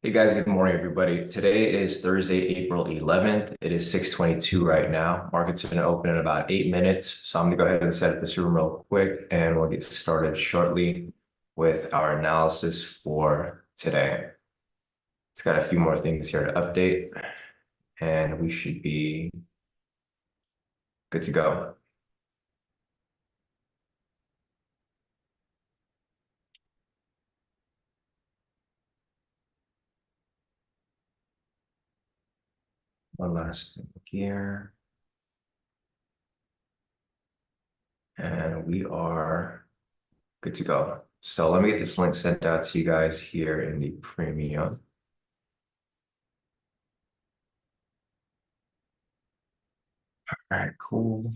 Hey guys, good morning, everybody. Today is Thursday, April 11th. It is 6:22 right now. Market's going to open in about 8 minutes. So I'm going to go ahead and set up this room real quick and we'll get started shortly with our analysis for today. It's got a few more things here to update and we should be good to go. One last thing here. And we are good to go. So let me get this link sent out to you guys here in the premium. All right, cool.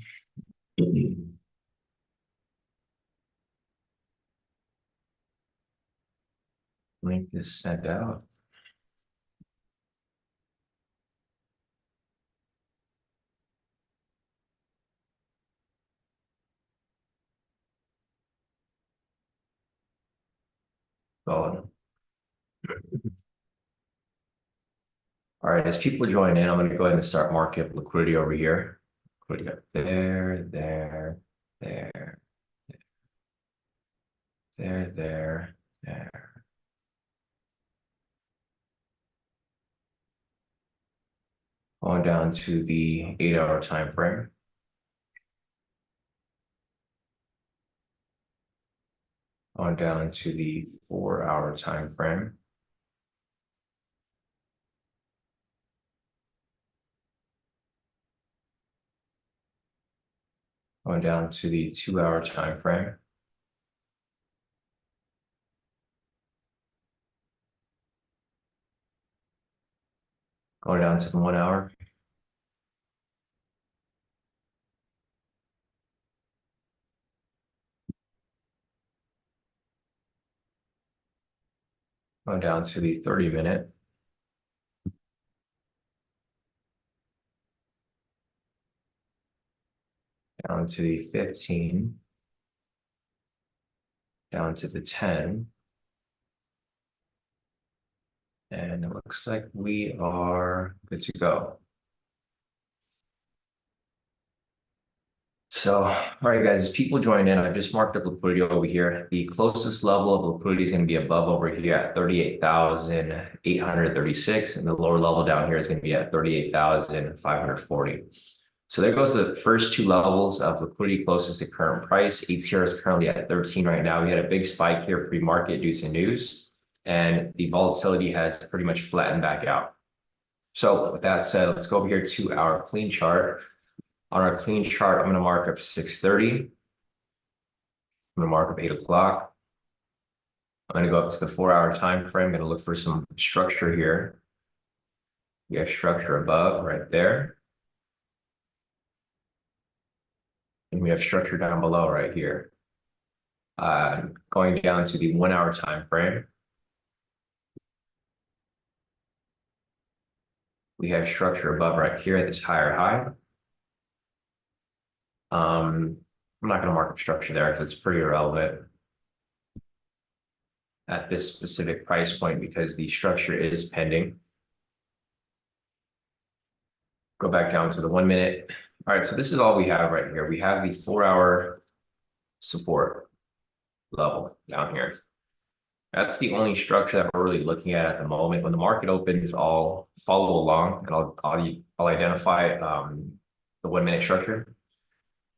Link is sent out. Solid. All right, as people join in, I'm going to go ahead and start market liquidity over here. Liquidity up there, there, there, there. Going down to the 8-hour time frame. Going down to the 4-hour time frame. Going down to the 2-hour time frame. Going down to the 1-hour. Going down to the 30-minute. Down to the 15. Down to the 10. And it looks like we are good to go. So, all right, guys, as people join in, I've just marked up liquidity over here. The closest level of liquidity is going to be above over here at 38,836, and the lower level down here is going to be at 38,540. So there goes the first two levels of liquidity closest to current price. ATR is currently at 13 right now. We had a big spike here pre-market due to news, and the volatility has pretty much flattened back out. So with that said, let's go over here to our clean chart. On our clean chart, I'm going to mark up 6:30. I'm going to mark up 8 o'clock. I'm going to go up to the 4-hour time frame. I'm going to look for some structure here. We have structure above right there. And we have structure down below right here. Going down to the 1-hour time frame. We have structure above right here at this higher high. I'm not going to mark up structure there because it's pretty irrelevant at this specific price point because the structure is pending. Go back down to the 1 minute. All right, so this is all we have right here. We have the 4-hour support level down here. That's the only structure that we're really looking at the moment. When the market opens, I'll follow along and I'll identify the 1 minute structure.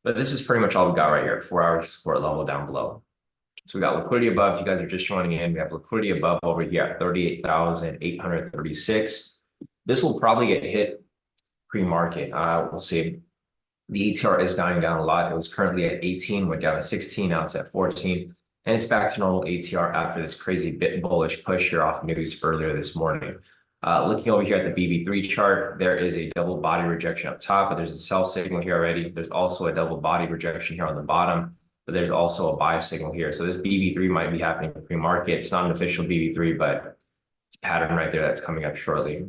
But this is pretty much all we got right here, 4-hour support level down below. So we got liquidity above. If you guys are just joining in, we have liquidity above over here at 38,836. This will probably get hit pre-market. We'll see. The ATR is dying down a lot. It was currently at 18, went down to 16, now it's at 14. And it's back to normal ATR after this crazy bit bullish push here off news earlier this morning. Looking over here at the BB3 chart, there is a double body rejection up top, but there's a sell signal here already. There's also a double body rejection here on the bottom, but there's also a buy signal here. So this BB3 might be happening pre-market. It's not an official BB3, but it's a pattern right there that's coming up shortly.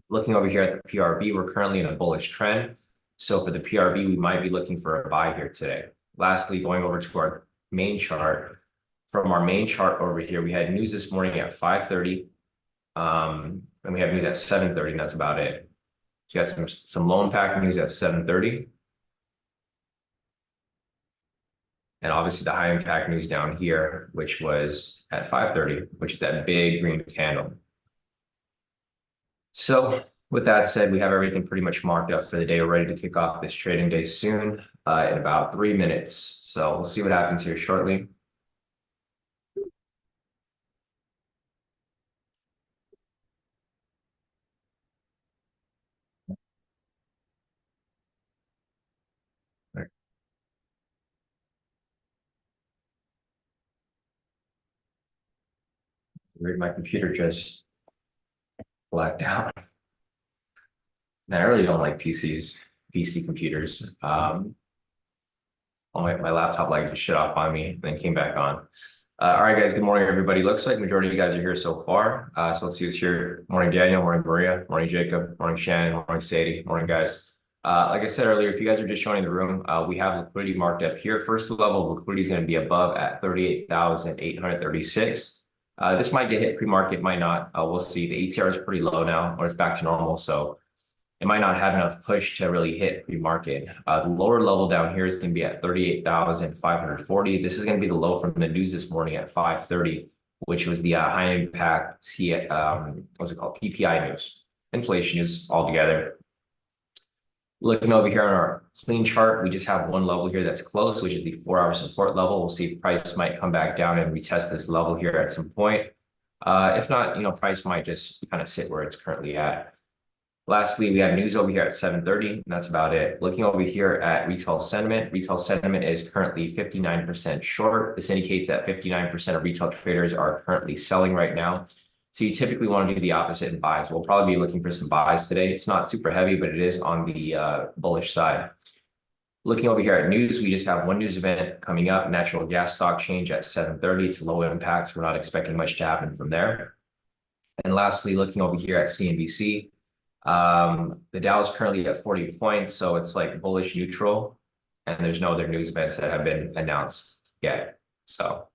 Looking over here at the PRB, we're currently in a bullish trend. So for the PRB, we might be looking for a buy here today. Lastly, going over to our main chart. From our main chart over here, we had news this morning at 5:30. And we have news at 7:30, and that's about it. So you got some low impact news at 7:30. And obviously the high impact news down here, which was at 5:30, which is that big green candle. So with that said, we have everything pretty much marked up for the day. We're ready to kick off this trading day soon, in about 3 minutes. So we'll see what happens here shortly. My computer just blacked out. Man, I really don't like PC computers. My laptop like just shut off on me and then came back on. All right, guys, good morning, everybody. Looks like majority of you guys are here so far. So let's see who's here. Morning, Daniel. Morning, Maria. Morning, Jacob. Morning, Shannon. Morning, Sadie. Morning, guys. Like I said earlier, if you guys are just joining the room, we have liquidity marked up here. First level of liquidity is going to be above at 38,836. This might get hit pre-market, might not. We'll see. The ATR is pretty low now, or it's back to normal. So it might not have enough push to really hit pre-market. The lower level down here is going to be at 38,540. This is going to be the low from the news this morning at 5:30, which was the high impact what's it called? PPI news. Inflation news altogether. Looking over here on our clean chart, we just have one level here that's close, which is the 4-hour support level. We'll see if price might come back down and retest this level here at some point. If not, price might just kind of sit where it's currently at. Lastly, we have news over here at 7:30, and that's about it. Looking over here at retail sentiment is currently 59% short. This indicates that 59% of retail traders are currently selling right now. So you typically want to do the opposite in buys. We'll probably be looking for some buys today. It's not super heavy, but it is on the bullish side. Looking over here at news, we just have one news event coming up, natural gas stock change at 7:30. It's low impact, so we're not expecting much to happen from there. And lastly, looking over here at CNBC, the Dow is currently at 40 points, so it's like bullish neutral, and there's no other news events that have been announced yet. So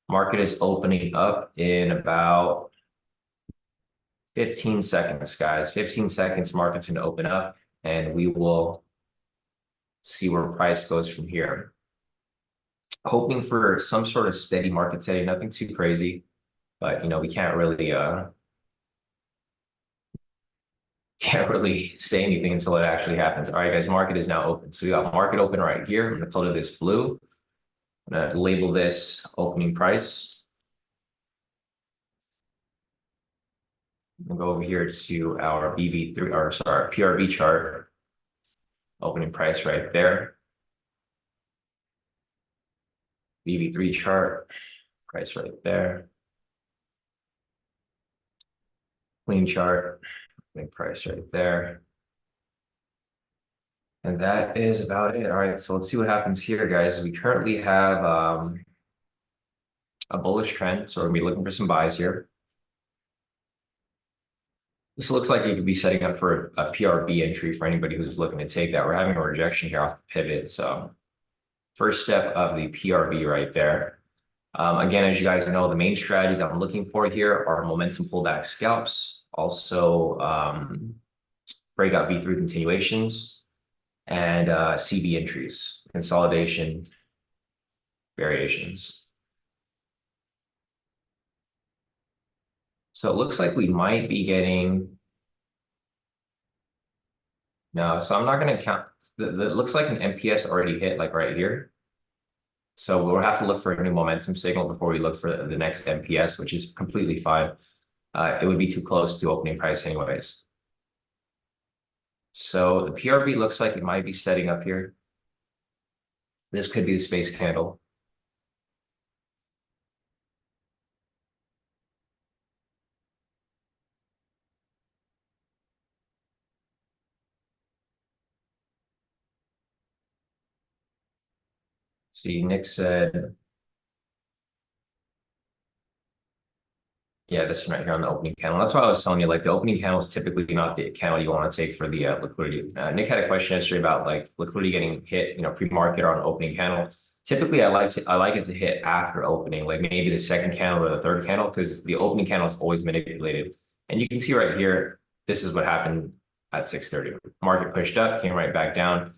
market is opening up in about 15 seconds, guys. 15 seconds, market's going to open up, and we will see where price goes from here. Hoping for some sort of steady market today, nothing too crazy, but we can't really say anything until it actually happens. All right, guys, market is now open. So we got market open right here. I'm going to color this blue. I'm going to label this opening price. We'll go over here to our BB3, or sorry, PRV chart. Opening price right there. BB3 chart, price right there. Clean chart, opening price right there. And that is about it. All right, so let's see what happens here, guys. We currently have a bullish trend, so we're going to be looking for some buys here. This looks like you could be setting up for a PRB entry for anybody who's looking to take that. We're having a rejection here off the pivot. So first step of the PRB right there. Again, as you guys know, the main strategies I'm looking for here are momentum pullback scalps, also breakout V3 continuations, and CB entries, consolidation, variations. So it looks like we might be getting, no, so I'm not going to count, it looks like an MPS already hit like right here. So we'll have to look for a new momentum signal before we look for the next MPS, which is completely fine. It would be too close to opening price anyways. So the PRB looks like it might be setting up here. This could be the space candle. See, Nick said, yeah, this one right here on the opening candle. That's why I was telling you, like the opening candle is typically not the candle you want to take for the liquidity. Nick had a question yesterday about like liquidity getting hit, pre-market or on opening candle. Typically, I like it to hit after opening, like maybe the second candle or the third candle, because the opening candle is always manipulated. And you can see right here, this is what happened at 6:30. Market pushed up, came right back down.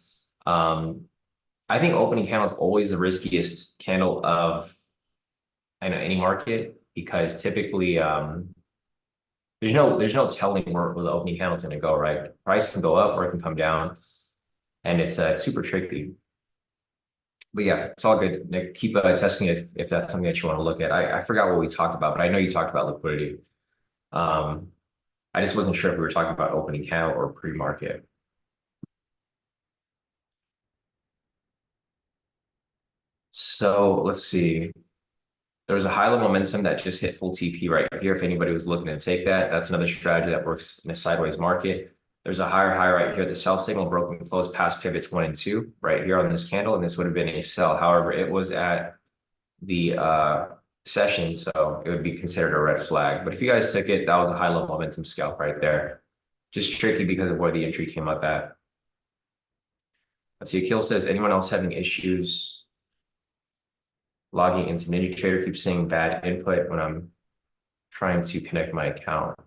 I think opening candle is always the riskiest candle of any market because typically there's no telling where the opening candle is going to go, right? Price can go up or it can come down, and it's super tricky. But yeah, it's all good. Nick, keep testing if that's something that you want to look at. I forgot what we talked about, but I know you talked about liquidity. Um, I just wasn't sure if we were talking about opening candle or pre-market. So let's see. There's a high level momentum that just hit full TP right here. If anybody was looking to take that, that's another strategy that works in a sideways market. There's a higher high right here. The sell signal broke and closed past pivots 1 and 2 right here on this candle, and this would have been a sell. However, it was at the session, so it would be considered a red flag. But if you guys took it, that was a high level momentum scalp right there. Just tricky because of where the entry came up at. Let's see. Akil says, anyone else having issues logging into NinjaTrader? Keeps saying bad input when I'm trying to connect my account.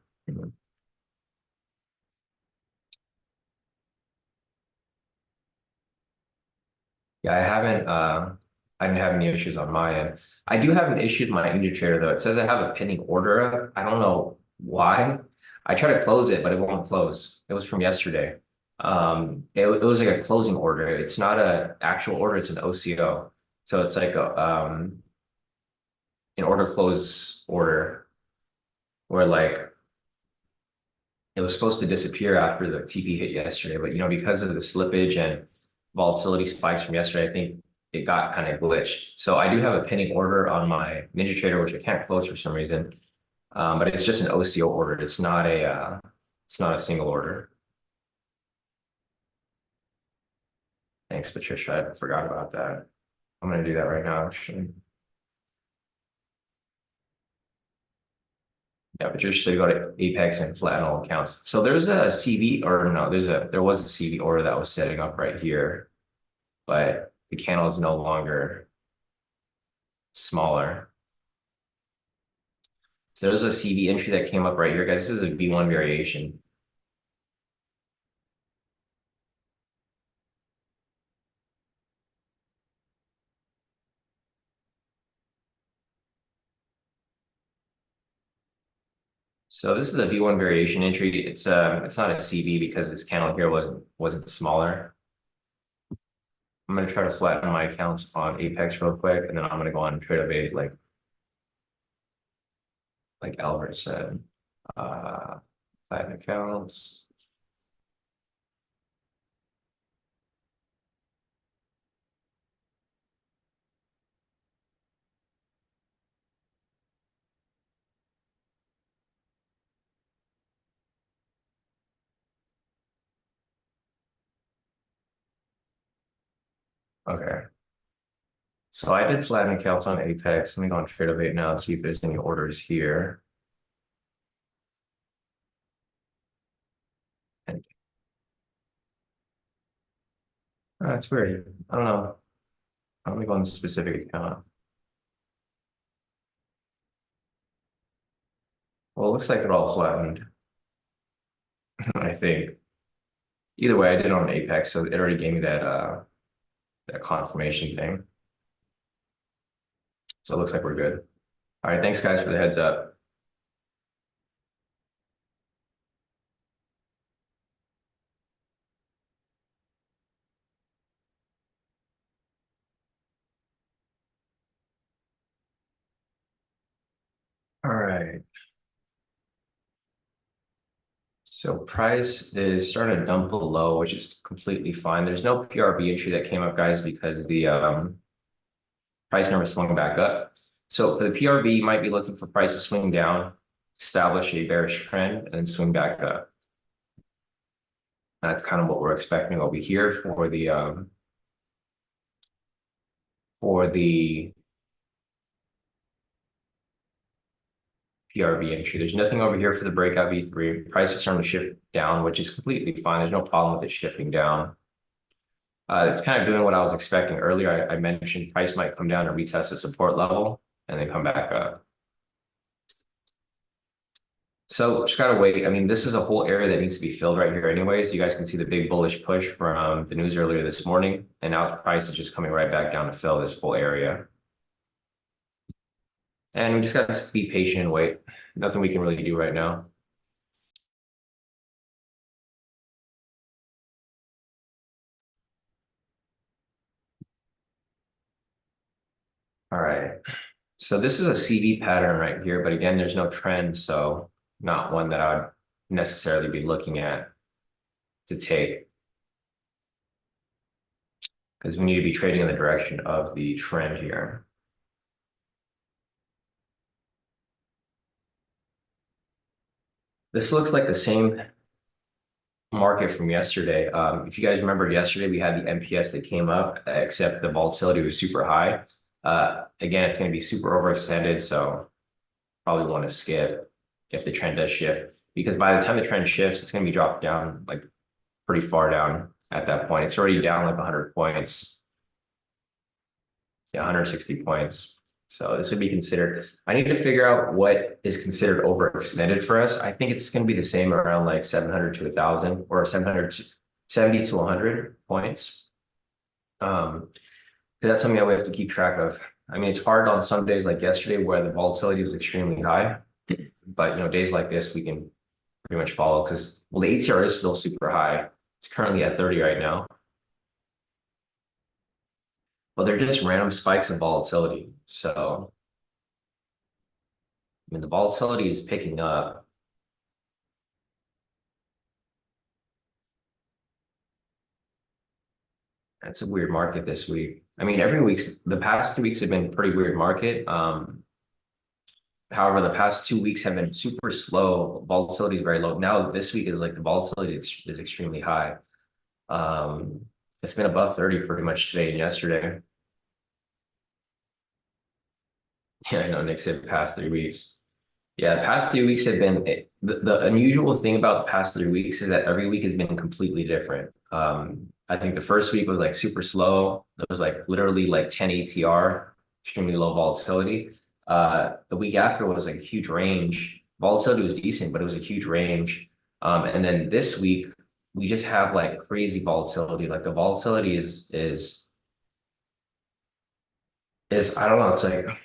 Yeah, I didn't have any issues on my end. I do have an issue with my NinjaTrader though. It says I have a pending order up. I don't know why. I tried to close it, but it won't close. It was from yesterday. It was like a closing order. It's not an actual order, it's an OCO. So it's like an order close order where like it was supposed to disappear after the TP hit yesterday, but because of the slippage and volatility spikes from yesterday, I think it got kind of glitched. So I do have a pending order on my NinjaTrader, which I can't close for some reason. But it's just an OCO order. It's not a single order. Thanks, Patricia. I forgot about that. I'm gonna do that right now, actually. Yeah, Patricia should go to Apex and flatten all accounts. So there's a CV, or no, there was a CV order that was setting up right here, but the candle is no longer smaller. So there's a CV entry that came up right here, guys. This is a V1 variation. So this is a V1 variation entry. It's not a CV because this candle here wasn't smaller. I'm gonna try to flatten my accounts on Apex real quick, and then I'm gonna go on TradeOvate like Albert said. Flatten accounts. Okay. So I did flatten accounts on Apex. Let me go on TradeOvate now and see if there's any orders here. And that's weird. I don't know. Let me go on the specific account. Well, it looks like they're all flattened. I think. Either way, I did it on Apex, so it already gave me that confirmation thing. So it looks like we're good. All right, thanks guys for the heads up. All right. So price is starting to dump below, which is completely fine. There's no PRB entry that came up, guys, because the price number swung back up. So for the PRB, you might be looking for price to swing down, establish a bearish trend, and then swing back up. That's kind of what we're expecting over here for the PRB entry. There's nothing over here for the breakout V3. Price is starting to shift down, which is completely fine. There's no problem with it shifting down. It's kind of doing what I was expecting earlier. I mentioned price might come down to retest the support level and then come back up. So just gotta wait. I mean, this is a whole area that needs to be filled right here anyways. You guys can see the big bullish push from the news earlier this morning, and now its price is just coming right back down to fill this full area. And we just gotta be patient and wait. Nothing we can really do right now. All right. So this is a CV pattern right here, but again, there's no trend, so not one that I would necessarily be looking at to take, because we need to be trading in the direction of the trend here. This looks like the same market from yesterday. If you guys remember yesterday, we had the MPS that came up, except the volatility was super high. Again, it's going to be super overextended, so probably want to skip if the trend does shift, because by the time the trend shifts, it's going to be dropped down like pretty far down at that point. It's already down like 100 points. Yeah, 160 points. So this would be considered. I need to figure out what is considered overextended for us. I think it's going to be the same around like 700 to 1,000 or 770 to 100 points. That's something that we have to keep track of. I mean, it's hard on some days like yesterday where the volatility was extremely high, but days like this we can pretty much follow because the ATR is still super high. It's currently at 30 right now. But they're just random spikes of volatility. So, I mean, the volatility is picking up. That's a weird market this week. I mean, the past 2 weeks have been a pretty weird market. However, the past 2 weeks have been super slow. Volatility is very low. Now, this week is like the volatility is extremely high. It's been above 30 pretty much today and yesterday. Yeah, I know Nick said past 3 weeks. Yeah, the past 3 weeks have been the unusual thing about the past 3 weeks is that every week has been completely different. I think the first week was like super slow. It was like literally like 10 ATR, extremely low volatility. The week after was like a huge range. Volatility was decent, but it was a huge range. And then this week we just have like crazy volatility. Like the volatility is I don't know.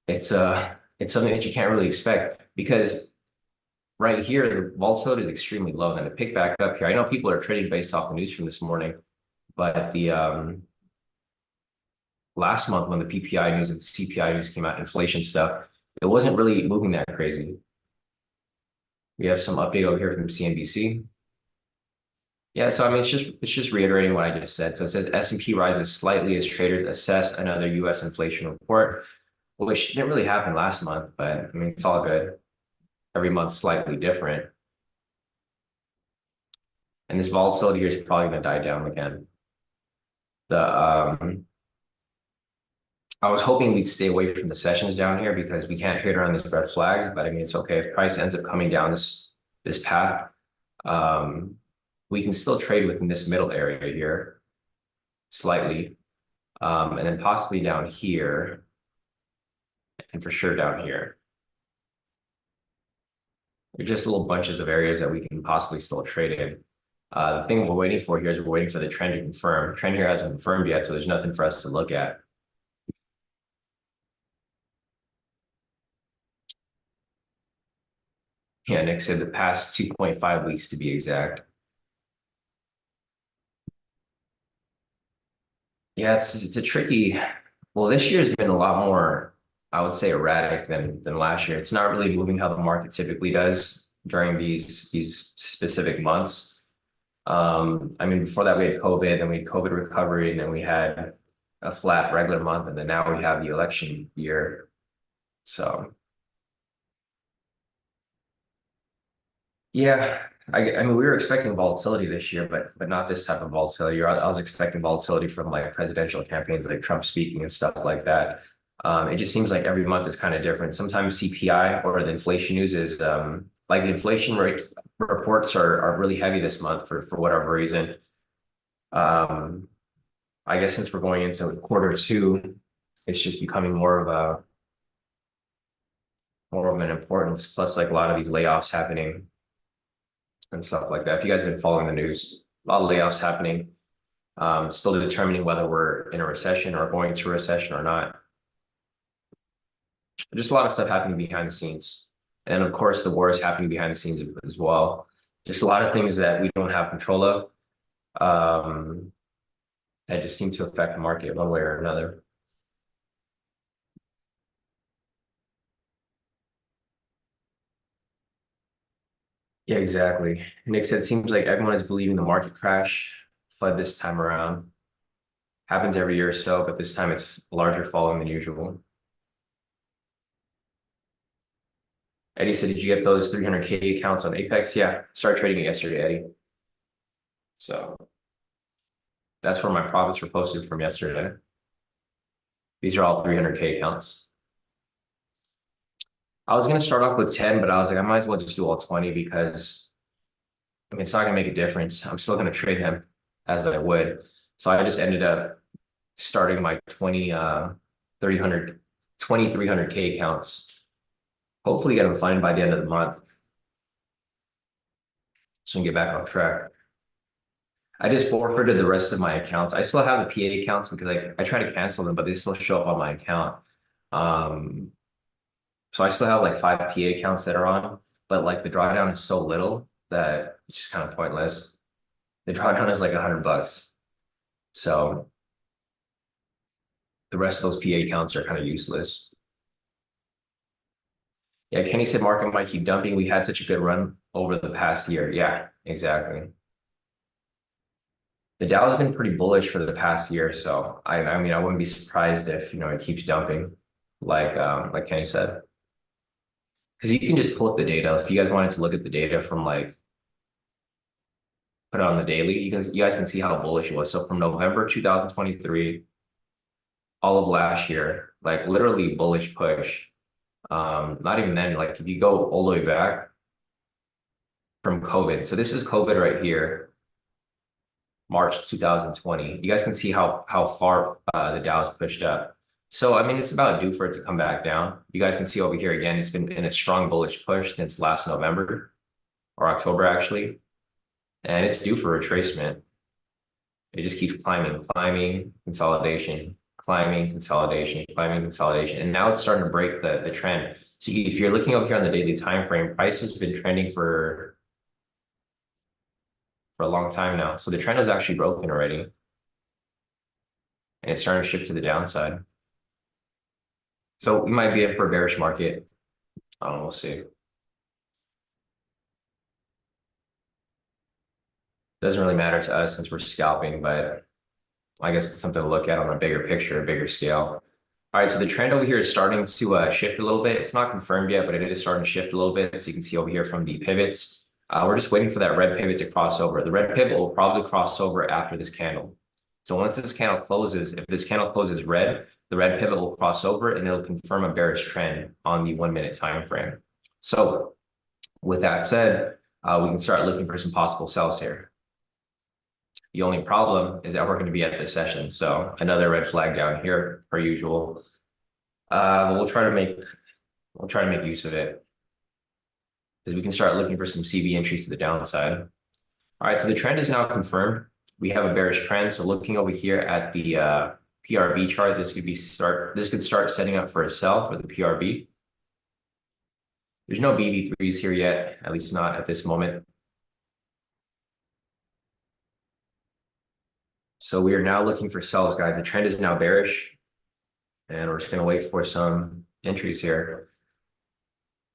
It's something that you can't really expect because right here, the volatility is extremely low. And then to pick back up here, I know people are trading based off the news from this morning, but the last month when the PPI news and the CPI news came out, inflation stuff, it wasn't really moving that crazy. We have some update over here from CNBC. Yeah, so I mean, it's just reiterating what I just said. So it says S&P rises slightly as traders assess another U.S. inflation report, which didn't really happen last month, but I mean, it's all good. Every month slightly different. And this volatility here is probably going to die down again. I was hoping we'd stay away from the sessions down here because we can't trade around these red flags, but I mean, it's okay if price ends up coming down this path. We can still trade within this middle area here slightly, and then possibly down here, and for sure down here. They're just little bunches of areas that we can possibly still trade in. The thing we're waiting for here is we're waiting for the trend to confirm. The trend here hasn't confirmed yet, so there's nothing for us to look at. Yeah, Nick said the past 2.5 weeks to be exact. Yeah, it's a tricky. Well, this year has been a lot more, I would say, erratic than last year. It's not really moving how the market typically does during these specific months. I mean, before that we had COVID, then we had COVID recovery, and then we had a flat regular month, and then now we have the election year. So yeah, I mean, we were expecting volatility this year, but not this type of volatility. I was expecting volatility from like presidential campaigns, like Trump speaking and stuff like that. It just seems like every month is kind of different. Sometimes CPI or the inflation news is like the inflation rate reports are really heavy this month for whatever reason. Um, I guess since we're going into quarter two, it's just becoming more of more of an importance, plus like a lot of these layoffs happening and stuff like that. If you guys have been following the news, a lot of layoffs happening, still determining whether we're in a recession or going to a recession or not. Just a lot of stuff happening behind the scenes. And of course, the war is happening behind the scenes as well. Just a lot of things that we don't have control of, that just seem to affect the market one way or another. Yeah, exactly. Nick said, it seems like everyone is believing the market crash flood this time around. Happens every year or so, but this time it's larger falling than usual. Eddie said, did you get those 300K accounts on Apex? Yeah, started trading it yesterday, Eddie. So that's where my profits were posted from yesterday. These are all 300K accounts. I was going to start off with 10, but I was like, I might as well just do all 20 because I mean, it's not going to make a difference. I'm still going to trade them as I would. So I just ended up starting my 300K accounts. Hopefully get them funded by the end of the month so we can get back on track. I just forfeited the rest of my accounts. I still have the PA accounts because I try to cancel them, but they still show up on my account. So I still have like 5 PA accounts that are on, but like the drawdown is so little that it's just kind of pointless. The drawdown is like $100. So the rest of those PA accounts are kind of useless. Yeah, Kenny said market might keep dumping. We had such a good run over the past year. Yeah, exactly. The Dow has been pretty bullish for the past year, so I mean I wouldn't be surprised if it keeps dumping, like Kenny said. Because you can just pull up the data. If you guys wanted to look at the data from like put it on the daily, you guys can see how bullish it was. So from November 2023, all of last year, like literally bullish push. Not even then, like if you go all the way back from COVID. So this is COVID right here, March 2020. You guys can see how far the Dow's pushed up. So I mean, it's about due for it to come back down. You guys can see over here again, it's been in a strong bullish push since last November or October actually, and it's due for retracement. It just keeps climbing, consolidation, climbing, consolidation, climbing, consolidation, and now it's starting to break the trend. So if you're looking over here on the daily time frame, price has been trending for a long time now. So the trend is actually broken already, and it's starting to shift to the downside. So we might be in for a bearish market. We'll see. Doesn't really matter to us since we're scalping, but I guess it's something to look at on a bigger picture, a bigger scale. All right, so the trend over here is starting to shift a little bit. It's not confirmed yet, but it is starting to shift a little bit. So you can see over here from the pivots. We're just waiting for that red pivot to cross over. The red pivot will probably cross over after this candle. So once this candle closes, if this candle closes red, the red pivot will cross over and it'll confirm a bearish trend on the 1 minute time frame. So with that said, we can start looking for some possible sells here. The only problem is that we're going to be at this session. So another red flag down here per usual. We'll try to make use of it because we can start looking for some CV entries to the downside. All right, so the trend is now confirmed. We have a bearish trend. So looking over here at the PRB chart, this could start setting up for a sell for the PRB. There's no BV3s here yet, at least not at this moment. So we are now looking for sells, guys. The trend is now bearish, and we're just going to wait for some entries here.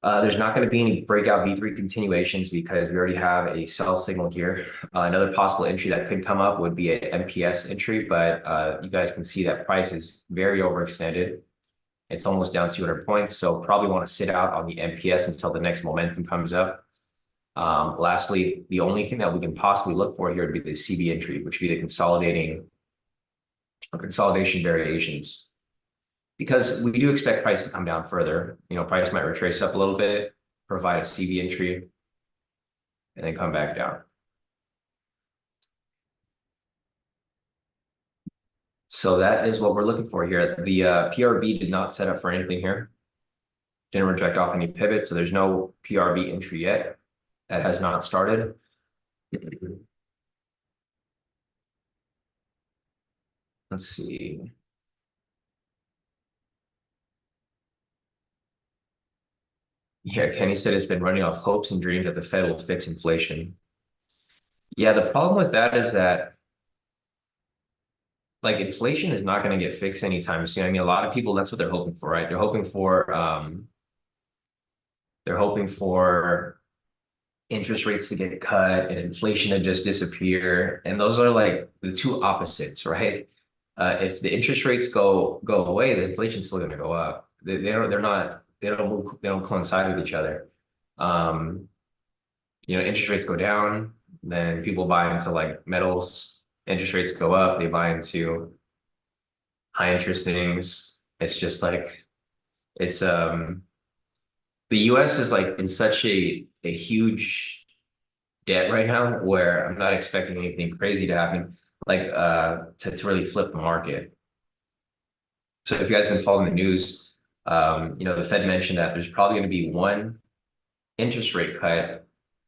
There's not going to be any breakout V3 continuations because we already have a sell signal here. Another possible entry that could come up would be an MPS entry, but you guys can see that price is very overextended. It's almost down 200 points, so probably want to sit out on the MPS until the next momentum comes up. Lastly, the only thing that we can possibly look for here would be the CB entry, which would be the consolidation variations. Because we do expect price to come down further. Price might retrace up a little bit, provide a CB entry, and then come back down. So that is what we're looking for here. The PRB did not set up for anything here. didn't reject off any pivots, so there's no PRB entry yet. That has not started. Let's see. Yeah, Kenny said it's been running off hopes and dreams that the Fed will fix inflation. Yeah, the problem with that is that like inflation is not going to get fixed anytime soon. I mean, a lot of people, that's what they're hoping for, right? They're hoping for interest rates to get cut and inflation to just disappear. And those are like the two opposites, right? If the interest rates go away, the inflation's still going to go up. They don't coincide with each other. Um, Interest rates go down, then people buy into like metals. Interest rates go up, they buy into high interest things. It's just like it's the US is like in such a huge debt right now where I'm not expecting anything crazy to happen, like to really flip the market. So if you guys have been following the news, the Fed mentioned that there's probably going to be one interest rate cut,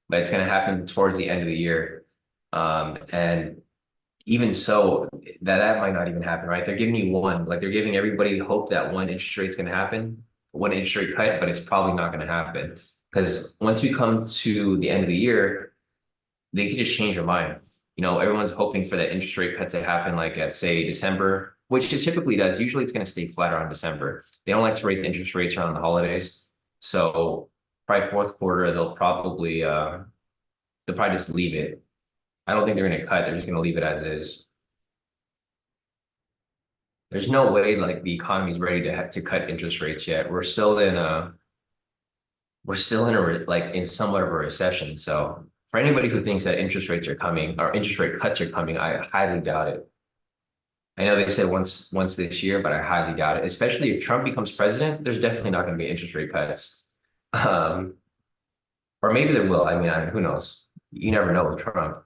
but it's going to happen towards the end of the year. And even so, that might not even happen, right? They're giving you one, like they're giving everybody hope that one interest rate's going to happen, one interest rate cut, but it's probably not going to happen because once we come to the end of the year, they could just change their mind. Everyone's hoping for that interest rate cut to happen, like at say December, which it typically does. Usually, it's going to stay flat around December. They don't like to raise interest rates around the holidays, so probably fourth quarter they'll probably just leave it. I don't think they're going to cut. They're just going to leave it as is. There's no way like the economy's ready to cut interest rates yet. We're still in somewhat of a recession. So for anybody who thinks that interest rates are coming or interest rate cuts are coming, I highly doubt it. I know they said once this year, but I highly doubt it. Especially if Trump becomes president, there's definitely not going to be interest rate cuts. Um, or maybe there will. I mean, who knows? You never know with Trump.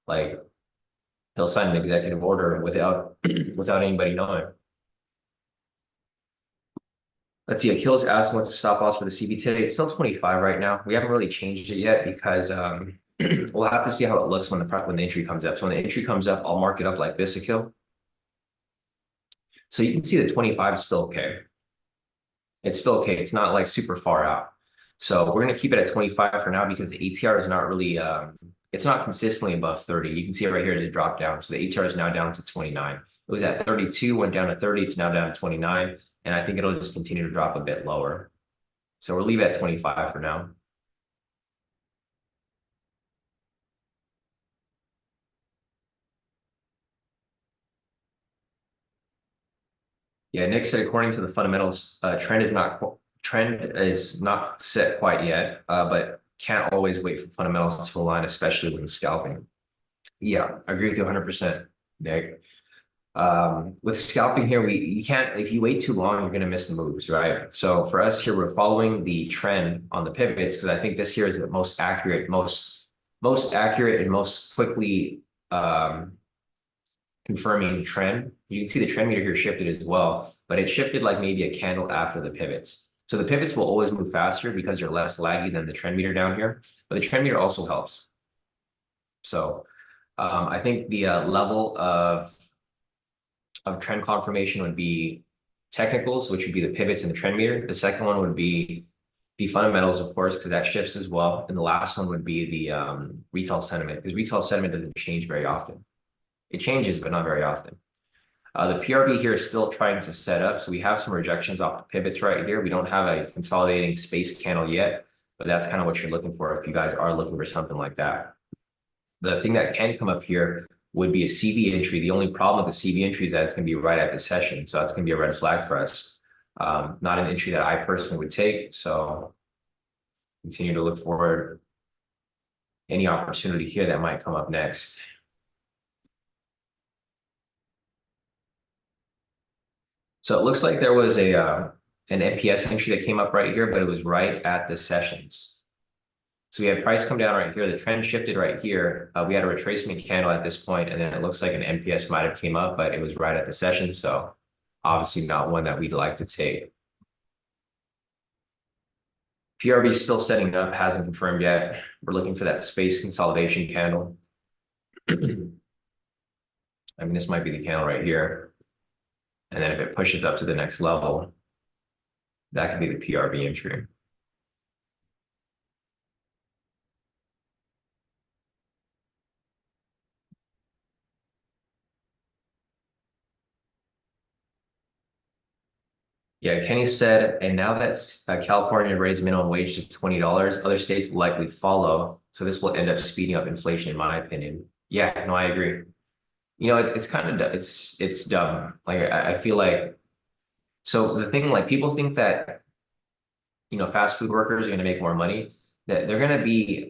Like he'll sign an executive order without without anybody knowing. Let's see, Akil's asking what's the stop loss for the CB today. It's still 25 right now. We haven't really changed it yet because we'll have to see how it looks when the entry comes up. So when the entry comes up, I'll mark it up like this, Akil. So you can see the 25 is still okay. It's still okay. It's not like super far out. So we're going to keep it at 25 for now because the ATR is not really, it's not consistently above 30. You can see it right here, it dropped down. So the ATR is now down to 29. It was at 32, went down to 30. It's now down to 29. And I think it'll just continue to drop a bit lower. So we'll leave it at 25 for now. Yeah, Nick said according to the fundamentals, trend is not set quite yet, but can't always wait for fundamentals to align, especially with scalping. Yeah, I agree with you 100%, Nick. With scalping here, you can't, if you wait too long, you're going to miss the moves, right? So for us here, we're following the trend on the pivots because I think this here is the most accurate, most accurate and most quickly confirming the trend. You can see the trend meter here shifted as well, but it shifted like maybe a candle after the pivots. So the pivots will always move faster because they're less laggy than the trend meter down here, but the trend meter also helps. So I think the level of trend confirmation would be technicals, which would be the pivots and the trend meter. The second one would be the fundamentals, of course, because that shifts as well. And the last one would be the retail sentiment, because retail sentiment doesn't change very often. It changes, but not very often. The PRB here is still trying to set up. So we have some rejections off the pivots right here. We don't have a consolidating space candle yet, but that's kind of what you're looking for if you guys are looking for something like that. The thing that can come up here would be a CB entry. The only problem with the CB entry is that it's going to be right at the session. So that's going to be a red flag for us. Not an entry that I personally would take. So continue to look for any opportunity here that might come up next. So it looks like there was an NPS entry that came up right here, but it was right at the sessions. So we had price come down right here. The trend shifted right here. We had a retracement candle at this point, and then it looks like an NPS might have came up, but it was right at the session. So obviously not one that we'd like to take. PRB is still setting up, hasn't confirmed yet. We're looking for that space consolidation candle. I mean, this might be the candle right here. And then if it pushes up to the next level, that could be the PRB entry. Yeah, Kenny said, and now that California raised minimum wage to $20, other states will likely follow. So this will end up speeding up inflation, in my opinion. Yeah, no, I agree. You know, it's kind of it's dumb. Like I feel like so the thing, like people think that fast food workers are going to make more money. That they're going to be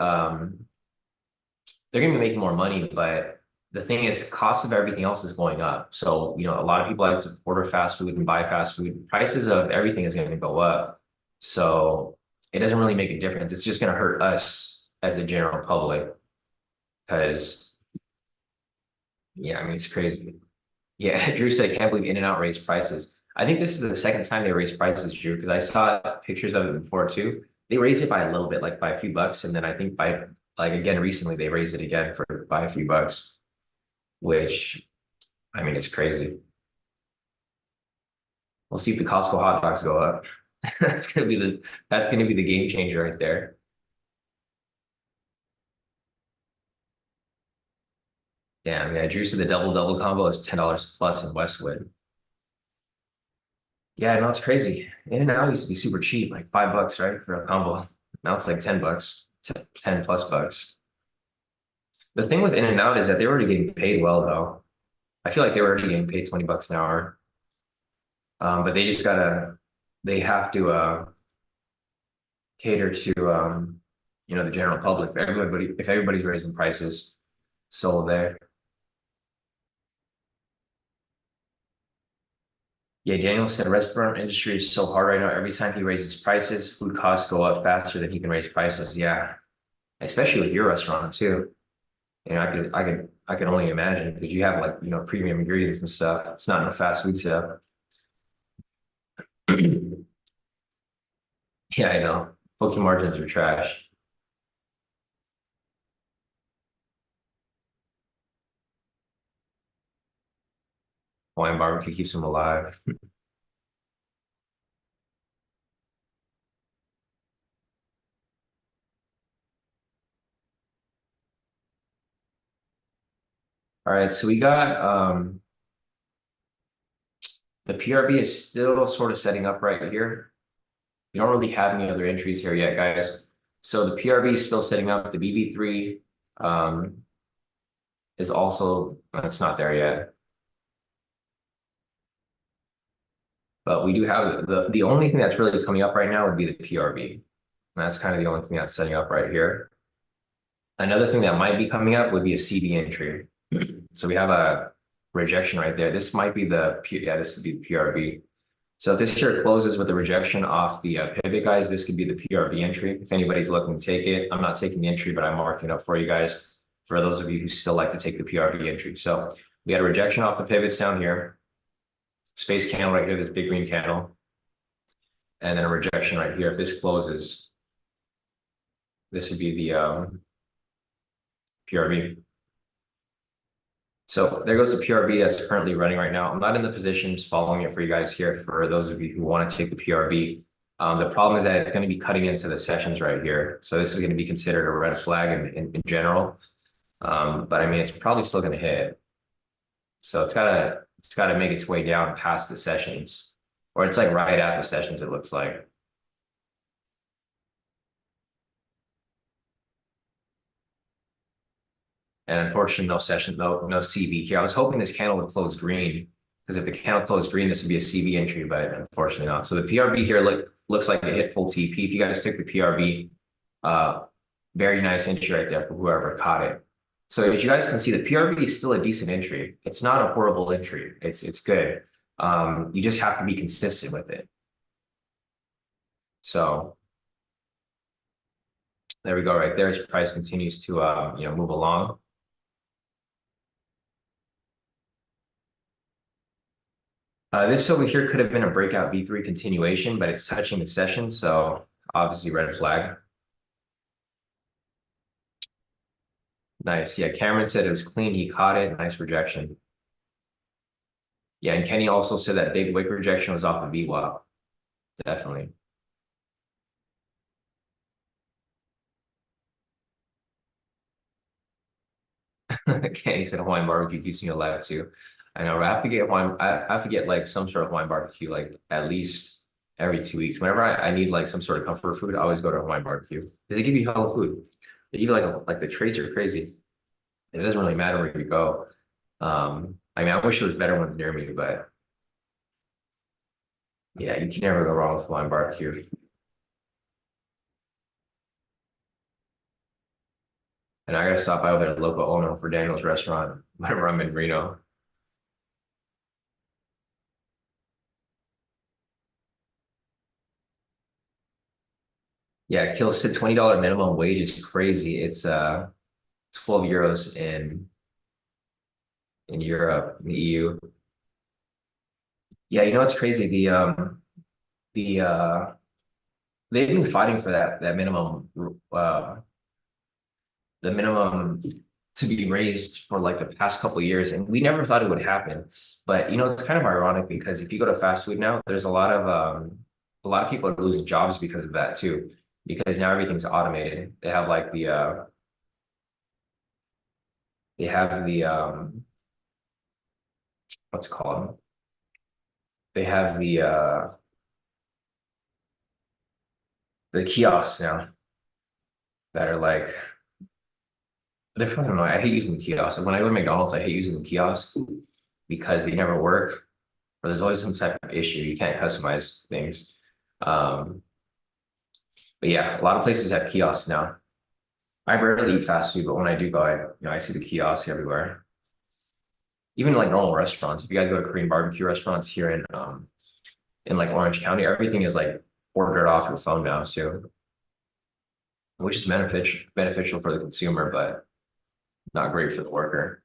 making more money, but the thing is, cost of everything else is going up. So, a lot of people like to order fast food and buy fast food. Prices of everything is going to go up. So it doesn't really make a difference. It's just going to hurt us as the general public because, yeah, I mean, it's crazy. Yeah, Drew said, can't believe In-N-Out raised prices. I think this is the second time they raised prices, Drew, because I saw pictures of it before too. They raised it by a little bit, like by a few bucks, and then I think by like again recently they raised it again for by a few bucks, which I mean it's crazy. We'll see if the Costco hot dogs go up. That's gonna be the game changer right there. Damn, yeah, Drew said the double combo is $10 plus in Westwood. Yeah, no, it's crazy. In-N-Out used to be super cheap, like $5, right, for a combo. Now it's like $10, 10 plus bucks. The thing with In-N-Out is that they're already getting paid well, though. I feel like they were already getting paid $20 an hour. But they have to cater to the general public. If everybody's raising prices, so there. Yeah, Daniel said restaurant industry is so hard right now. Every time he raises prices, food costs go up faster than he can raise prices. Yeah, especially with your restaurant too. I could only imagine because you have like premium ingredients and stuff. It's not in a fast food setup. Yeah, I know. Poke margins are trash. Hawaiian barbecue keeps them alive. All right, so we got the PRB is still sort of setting up right here. We don't really have any other entries here yet, guys. So the PRB is still setting up. The BB3 is also it's not there yet. But we do have the only thing that's really coming up right now would be the PRB. And that's kind of the only thing that's setting up right here. Another thing that might be coming up would be a CB entry. So we have a rejection right there. This might be this would be the PRB. So if this here closes with a rejection off the pivot, guys, this could be the PRB entry. If anybody's looking to take it, I'm not taking the entry, but I'm marking it up for you guys, for those of you who still like to take the PRB entry. So we had a rejection off the pivots down here. Space candle right here, this big green candle. And then a rejection right here. If this closes, this would be the PRB. So there goes the PRB that's currently running right now. I'm not in the positions following it for you guys here for those of you who want to take the PRB. The problem is that it's going to be cutting into the sessions right here. So this is going to be considered a red flag in general. But I mean, it's probably still going to hit. So it's gotta make its way down past the sessions, or it's like right at the sessions, it looks like. And unfortunately, no CB here. I was hoping this candle would close green, because if the candle closed green, this would be a CB entry, but unfortunately not. So the PRB here looks like it hit full TP. If you guys took the PRB, very nice entry right there for whoever caught it. So as you guys can see, the PRB is still a decent entry. It's not a horrible entry. It's good. You just have to be consistent with it. So there we go right there. As price continues to move along. This over here could have been a breakout V3 continuation, but it's touching the session. So Obviously, red flag. Nice. Yeah, Cameron said it was clean. He caught it. Nice rejection. Yeah, and Kenny also said that big wick rejection was off the VWAP. Definitely. Kenny said Hawaiian barbecue keeps me alive too. I know. I have to get Hawaiian. I have to get like some sort of Hawaiian barbecue like at least every 2 weeks. Whenever I need like some sort of comfort food, I always go to Hawaiian barbecue because they give you hella food. They give you like the treats are crazy. It doesn't really matter where you go. I mean, I wish there was better ones near me, but yeah, you can never go wrong with Hawaiian barbecue. And I gotta stop by with their local owner for Daniel's restaurant whenever I'm in Reno. Yeah, Kill said $20 minimum wage is crazy. It's 12 euros in Europe, in the EU. Yeah, you know what's crazy? The they've been fighting for that minimum the minimum to be raised for like the past couple of years, and we never thought it would happen. But you know, it's kind of ironic because if you go to fast food now, there's a lot of people are losing jobs because of that too, because now everything's automated. They have like they have what's it called? They have the kiosks now that are like they're fucking annoying. I hate using the kiosks. When I go to McDonald's, I hate using the kiosks because they never work or there's always some type of issue. You can't customize things. Um, but yeah, a lot of places have kiosks now. I rarely eat fast food, but when I do go, I see the kiosks everywhere. Even like normal restaurants. If you guys go to Korean barbecue restaurants here in like Orange County, everything is like ordered off your phone now, so which is beneficial for the consumer, but not great for the worker.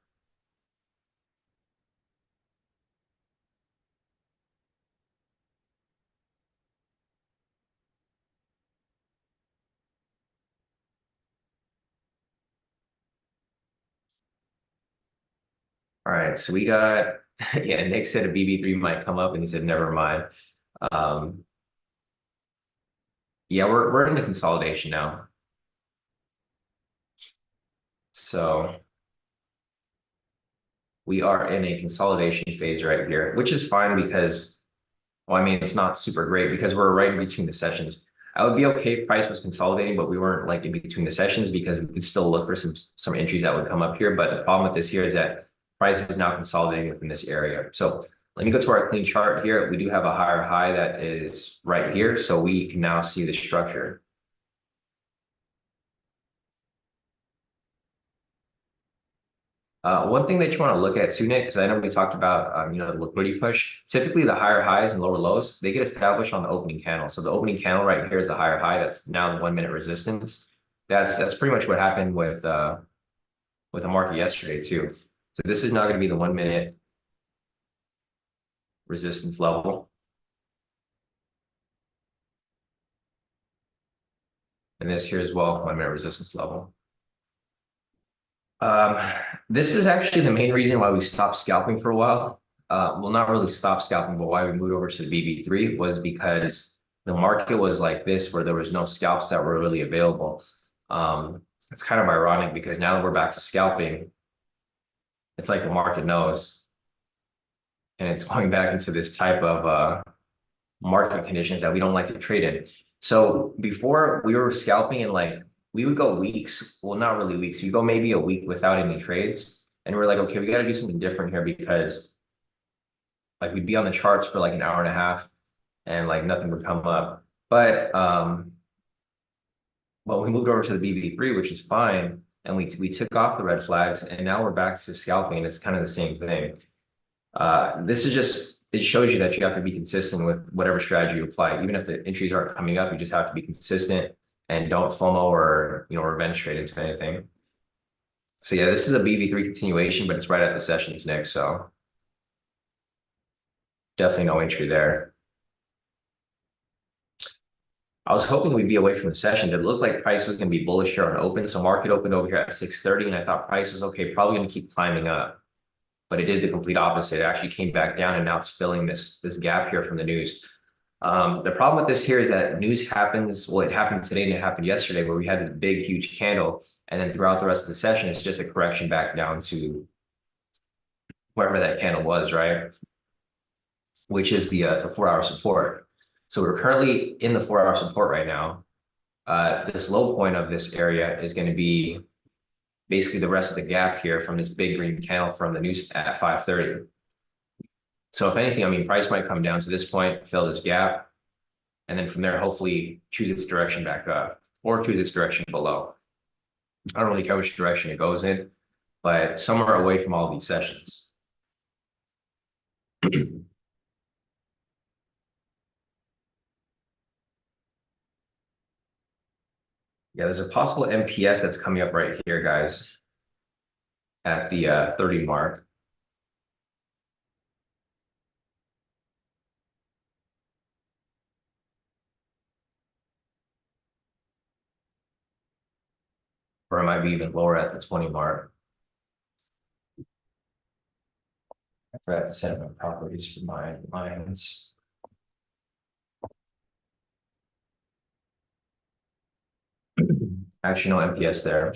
All right, so we got yeah, Nick said a BB3 might come up and he said never mind. Um, yeah, we're in the consolidation now. So we are in a consolidation phase right here, which is fine because, well, I mean, it's not super great because we're right in between the sessions. I would be okay if price was consolidating, but we weren't like in between the sessions because we could still look for some entries that would come up here. But the problem with this here is that price is now consolidating within this area. So let me go to our clean chart here. We do have a higher high that is right here. So we can now see the structure. One thing that you want to look at too, Nick, because I know we talked about the liquidity push. Typically, the higher highs and lower lows they get established on the opening candle. So the opening candle right here is the higher high. That's now the 1 minute resistance. That's pretty much what happened with the market yesterday too. So this is now going to be the 1 minute resistance level, and this here as well, 1 minute resistance level. Um, this is actually the main reason why we stopped scalping for a while. Well, not really stop scalping, but why we moved over to the BB3 was because the market was like this, where there was no scalps that were really available. It's kind of ironic because now that we're back to scalping, it's like the market knows, and it's going back into this type of market conditions that we don't like to trade in. So before we were scalping and like we would go weeks, well, not really weeks, we go maybe a week without any trades. And we're like, okay, we got to do something different here because like we'd be on the charts for like an hour and a half and like nothing would come up. But well, we moved over to the BB3, which is fine. And we took off the red flags and now we're back to scalping and it's kind of the same thing. This is just, it shows you that you have to be consistent with whatever strategy you apply. Even if the entries aren't coming up, you just have to be consistent and don't FOMO or, revenge trade into anything. So yeah, this is a BB3 continuation, but it's right at the sessions next. So definitely no entry there. I was hoping we'd be away from the session. It looked like price was going to be bullish here on open. So market opened over here at 6:30, and I thought price was okay, probably going to keep climbing up. But it did the complete opposite. It actually came back down, and now it's filling this gap here from the news. The problem with this here is that news happens. Well, it happened today and it happened yesterday, where we had this big, huge candle, and then throughout the rest of the session, it's just a correction back down to wherever that candle was, right? Which is the 4-hour support. So we're currently in the 4-hour support right now. This low point of this area is going to be basically the rest of the gap here from this big green candle from the news at 5:30. So if anything, I mean, price might come down to this point, fill this gap, and then from there, hopefully choose its direction back up or choose its direction below. I don't really care which direction it goes in, but somewhere away from all these sessions. Yeah, there's a possible MPS that's coming up right here, guys, at the 30 mark. Or it might be even lower at the 20 mark. I forgot to set up my properties for my lines. Actually, no MPS there.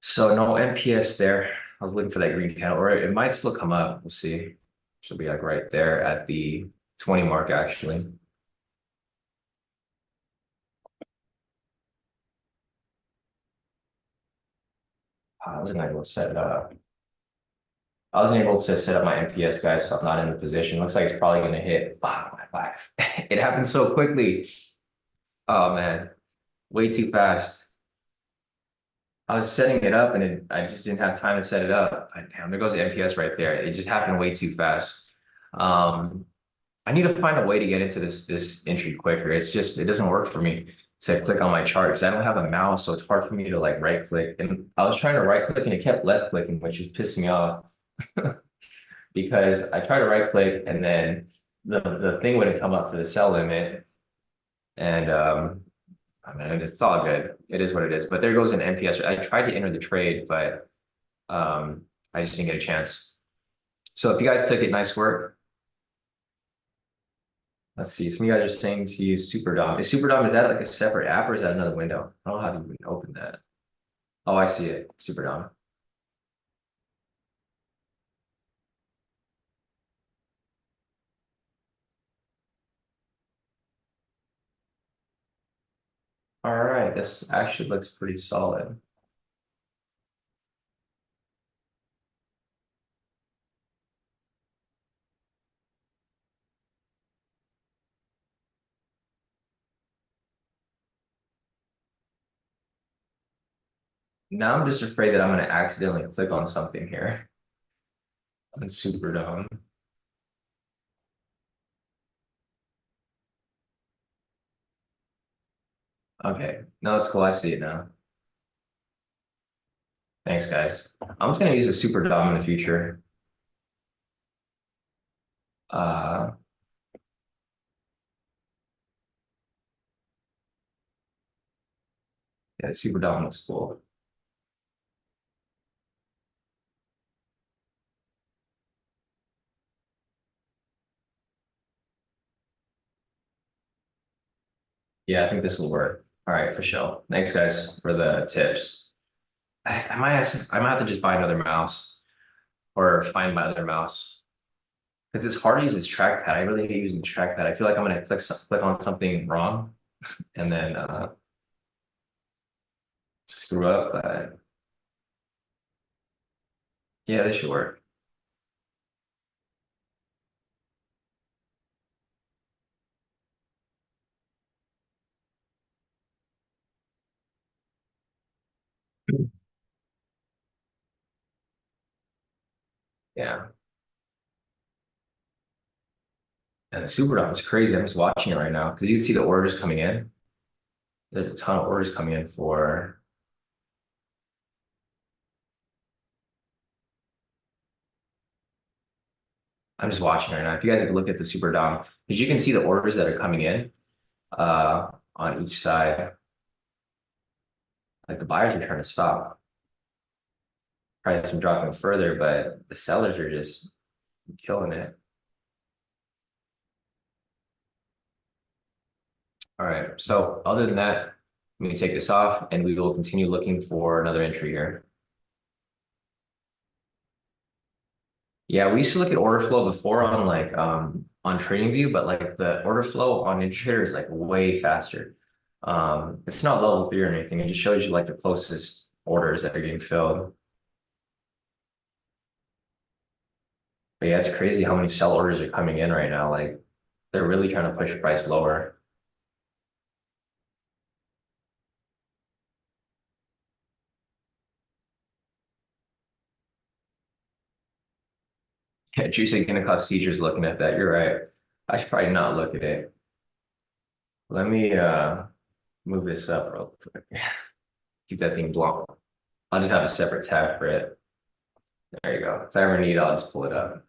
So no MPS there. I was looking for that green candle, or it might still come up. We'll see. Should be like right there at the 20 mark, actually. I wasn't able to set it up. I wasn't able to set up my MPS, guys, so I'm not in the position. Looks like it's probably going to hit. Wow, my life. It happened so quickly. Oh, man. Way too fast. I was setting it up and I just didn't have time to set it up. But damn, there goes the MPS right there. It just happened way too fast. I need to find a way to get into this entry quicker. It's just, it doesn't work for me to click on my chart because I don't have a mouse, so it's hard for me to like right click. And I was trying to right click and it kept left clicking, which is pissing me off because I tried to right click and then the thing wouldn't come up for the sell limit. And I mean, it's all good. It is what it is. But there goes an MPS. I tried to enter the trade, but I just didn't get a chance. So if you guys took it, nice work. Let's see. Some of you guys are saying to use SuperDom. Is that like a separate app or is that another window? I don't know how to even open that. Oh, I see it. SuperDom. All right. This actually looks pretty solid. Now I'm just afraid that I'm going to accidentally click on something here on SuperDom. Okay. No, that's cool. I see it now. Thanks, guys. I'm just going to use a SuperDom in the future. Uh, yeah, SuperDom looks cool. Yeah, I think this will work. All right, for sure. Thanks, guys, for the tips. I might have to just buy another mouse or find my other mouse because it's hard to use this trackpad. I really hate using the trackpad. I feel like I'm gonna click on something wrong and then screw up. But yeah, this should work. Yeah, and the Superdome is crazy. I'm just watching it right now because you can see the orders coming in. There's a ton of orders coming in for. I'm just watching right now. If you guys could look at the super dom, because you can see the orders that are coming in on each side. Like the buyers are trying to stop. Price from dropping further, but the sellers are just killing it. All right. So other than that, let me take this off and we will continue looking for another entry here. Yeah, we used to look at order flow before on on TradingView, but like the order flow on Indicator is like way faster. It's not level 3 or anything. It just shows you like the closest orders that are getting filled. But yeah, it's crazy how many sell orders are coming in right now. Like they're really trying to push price lower. Yeah, Juicy gonna cause seizures looking at that. You're right. I should probably not look at it. Let me move this up real quick. Keep that thing blank. I'll just have a separate tab for it. There you go. If I ever need, I'll just pull it up.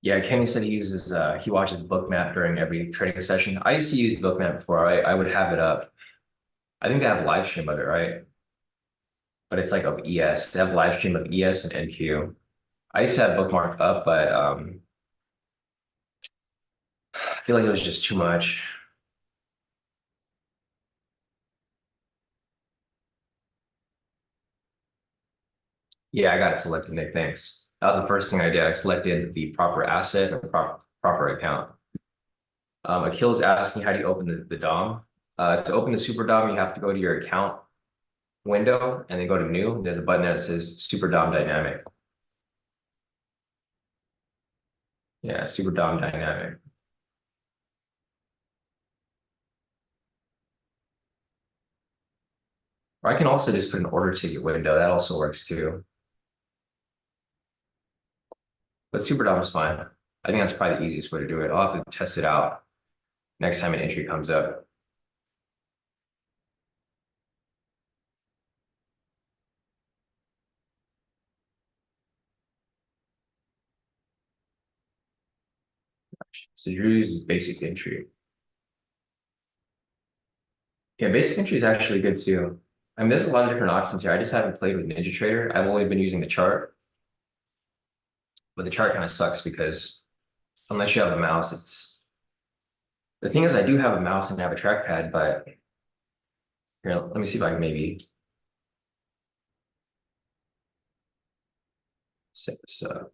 Yeah, Kenny said he watches Bookmap during every trading session. I used to use Bookmap before. I would have it up. I think they have a live stream of it, right? But it's like of ES. They have a live stream of ES and NQ. I used to have Bookmark up, but I feel like it was just too much. Yeah, I got it selected, Nick. Thanks. That was the first thing I did. I selected the proper asset and proper account. Akhil's asking, how do you open the DOM? To open the Super DOM, you have to go to your account window and then go to new. There's a button that says Super DOM Dynamic. Yeah, Super DOM Dynamic. Or I can also just put an order ticket window. That also works too. But Super DOM is fine. I think that's probably the easiest way to do it. I'll have to test it out next time an entry comes up. So Drew uses basic entry. Yeah, basic entry is actually good too. I mean, there's a lot of different options here. I just haven't played with NinjaTrader. I've only been using the chart, but the chart kind of sucks because unless you have a mouse, it's the thing is I do have a mouse and have a trackpad, but here, let me see if I can maybe set this up.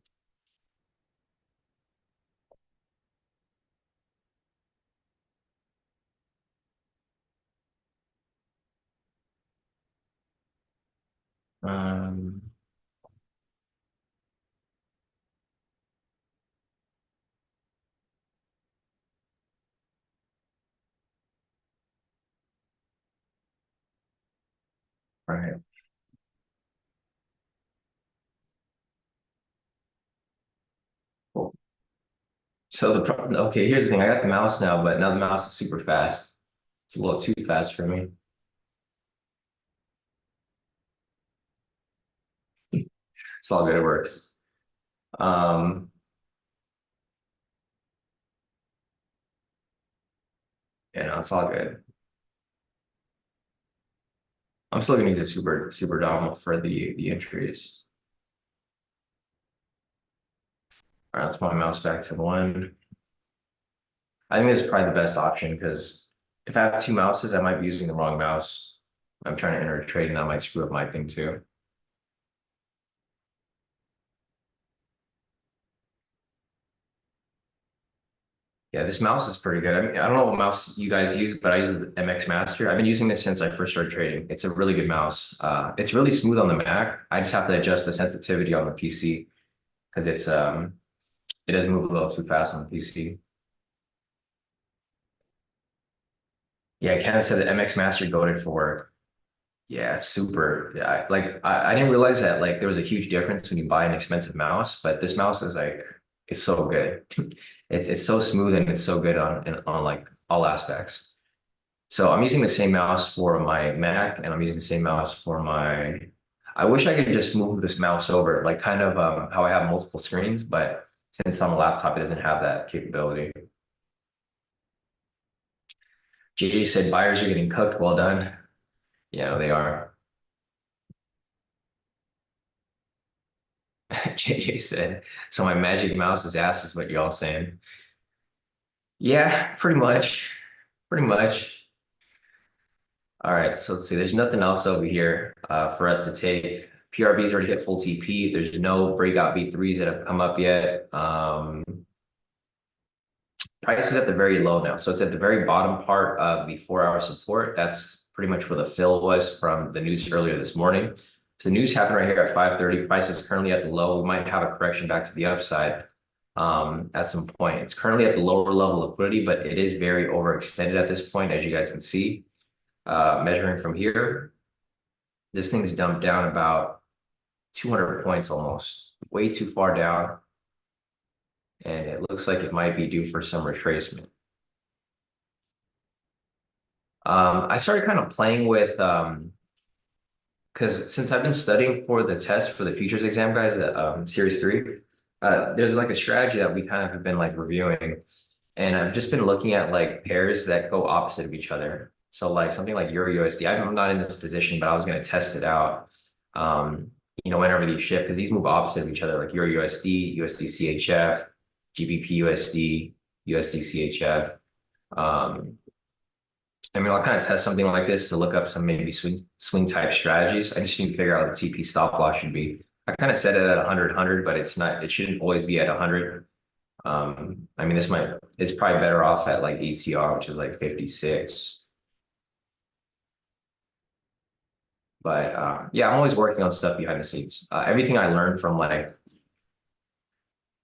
Um, all right. Cool. So okay, here's the thing. I got the mouse now, but now the mouse is super fast. It's a little too fast for me. It's all good. It works. Um, yeah, no, it's all good. I'm still gonna use a super dom for the entries. All right, let's put my mouse back to one. I think this is probably the best option because if I have two mouses, I might be using the wrong mouse. I'm trying to enter a trade and that might screw up my thing too. Yeah, this mouse is pretty good. I mean, I don't know what mouse you guys use, but I use the MX Master. I've been using this since I first started trading. It's a really good mouse. It's really smooth on the Mac. I just have to adjust the sensitivity on the PC because It does move a little too fast on the PC. Yeah, Ken said that MX Master goated for work. Yeah, it's super. Yeah, I didn't realize that like there was a huge difference when you buy an expensive mouse, but this mouse is like it's so good. It's so smooth and it's so good on like all aspects. So I'm using the same mouse for my Mac and I'm using the same mouse for my. I wish I could just move this mouse over, like kind of how I have multiple screens, but since on a laptop it doesn't have that capability. JJ said buyers are getting cooked. Well done. Yeah, they are. JJ said, so my magic mouse is ass is what y'all saying. Yeah, pretty much. Pretty much. All right, so let's see. There's nothing else over here for us to take. PRB's already hit full TP. There's no breakout V3s that have come up yet. Price is at the very low now. So it's at the very bottom part of the 4-hour support. That's pretty much where the fill was from the news earlier this morning. So the news happened right here at 5:30. Price is currently at the low. We might have a correction back to the upside at some point. It's currently at the lower level of liquidity, but it is very overextended at this point, as you guys can see. Measuring from here, this thing's dumped down about 200 points almost, way too far down. And it looks like it might be due for some retracement. I started kind of playing with, because since I've been studying for the test for the futures exam, guys, Series 3, there's like a strategy that we kind of have been like reviewing. And I've just been looking at like pairs that go opposite of each other. So like something like Euro USD, I'm not in this position, but I was going to test it out, whenever these shift, because these move opposite of each other, like Euro USD, USD CHF, GBP USD, USD CHF. I'll kind of test something like this to look up some maybe swing type strategies. I just need to figure out what the TP stop loss should be. I kind of set it at 100, but it's not, it shouldn't always be at 100. It's probably better off at like ATR, which is like 56. But yeah, I'm always working on stuff behind the scenes. Everything I learned from like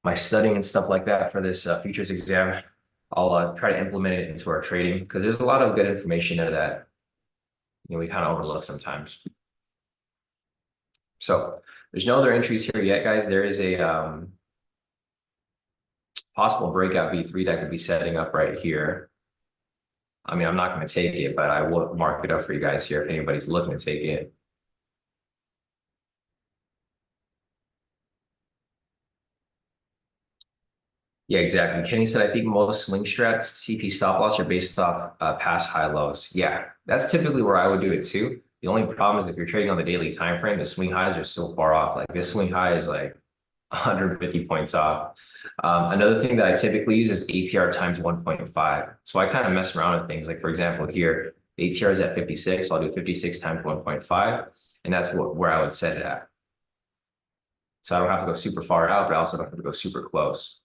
my studying and stuff like that for this futures exam, I'll try to implement it into our trading because there's a lot of good information there that we kind of overlook sometimes. So there's no other entries here yet, guys. There is a possible breakout V3 that could be setting up right here. I'm not going to take it, but I will mark it up for you guys here if anybody's looking to take it. Yeah, exactly. Kenny said, I think most swing strats, CP stop loss are based off past high lows. Yeah, that's typically where I would do it too. The only problem is if you're trading on the daily time frame, the swing highs are so far off. Like this swing high is like 150 points off. Another thing that I typically use is ATR times 1.5. So I kind of mess around with things. Like for example, here, the ATR is at 56. So I'll do 56 times 1.5. And that's where I would set it at. So I don't have to go super far out, but I also don't have to go super close.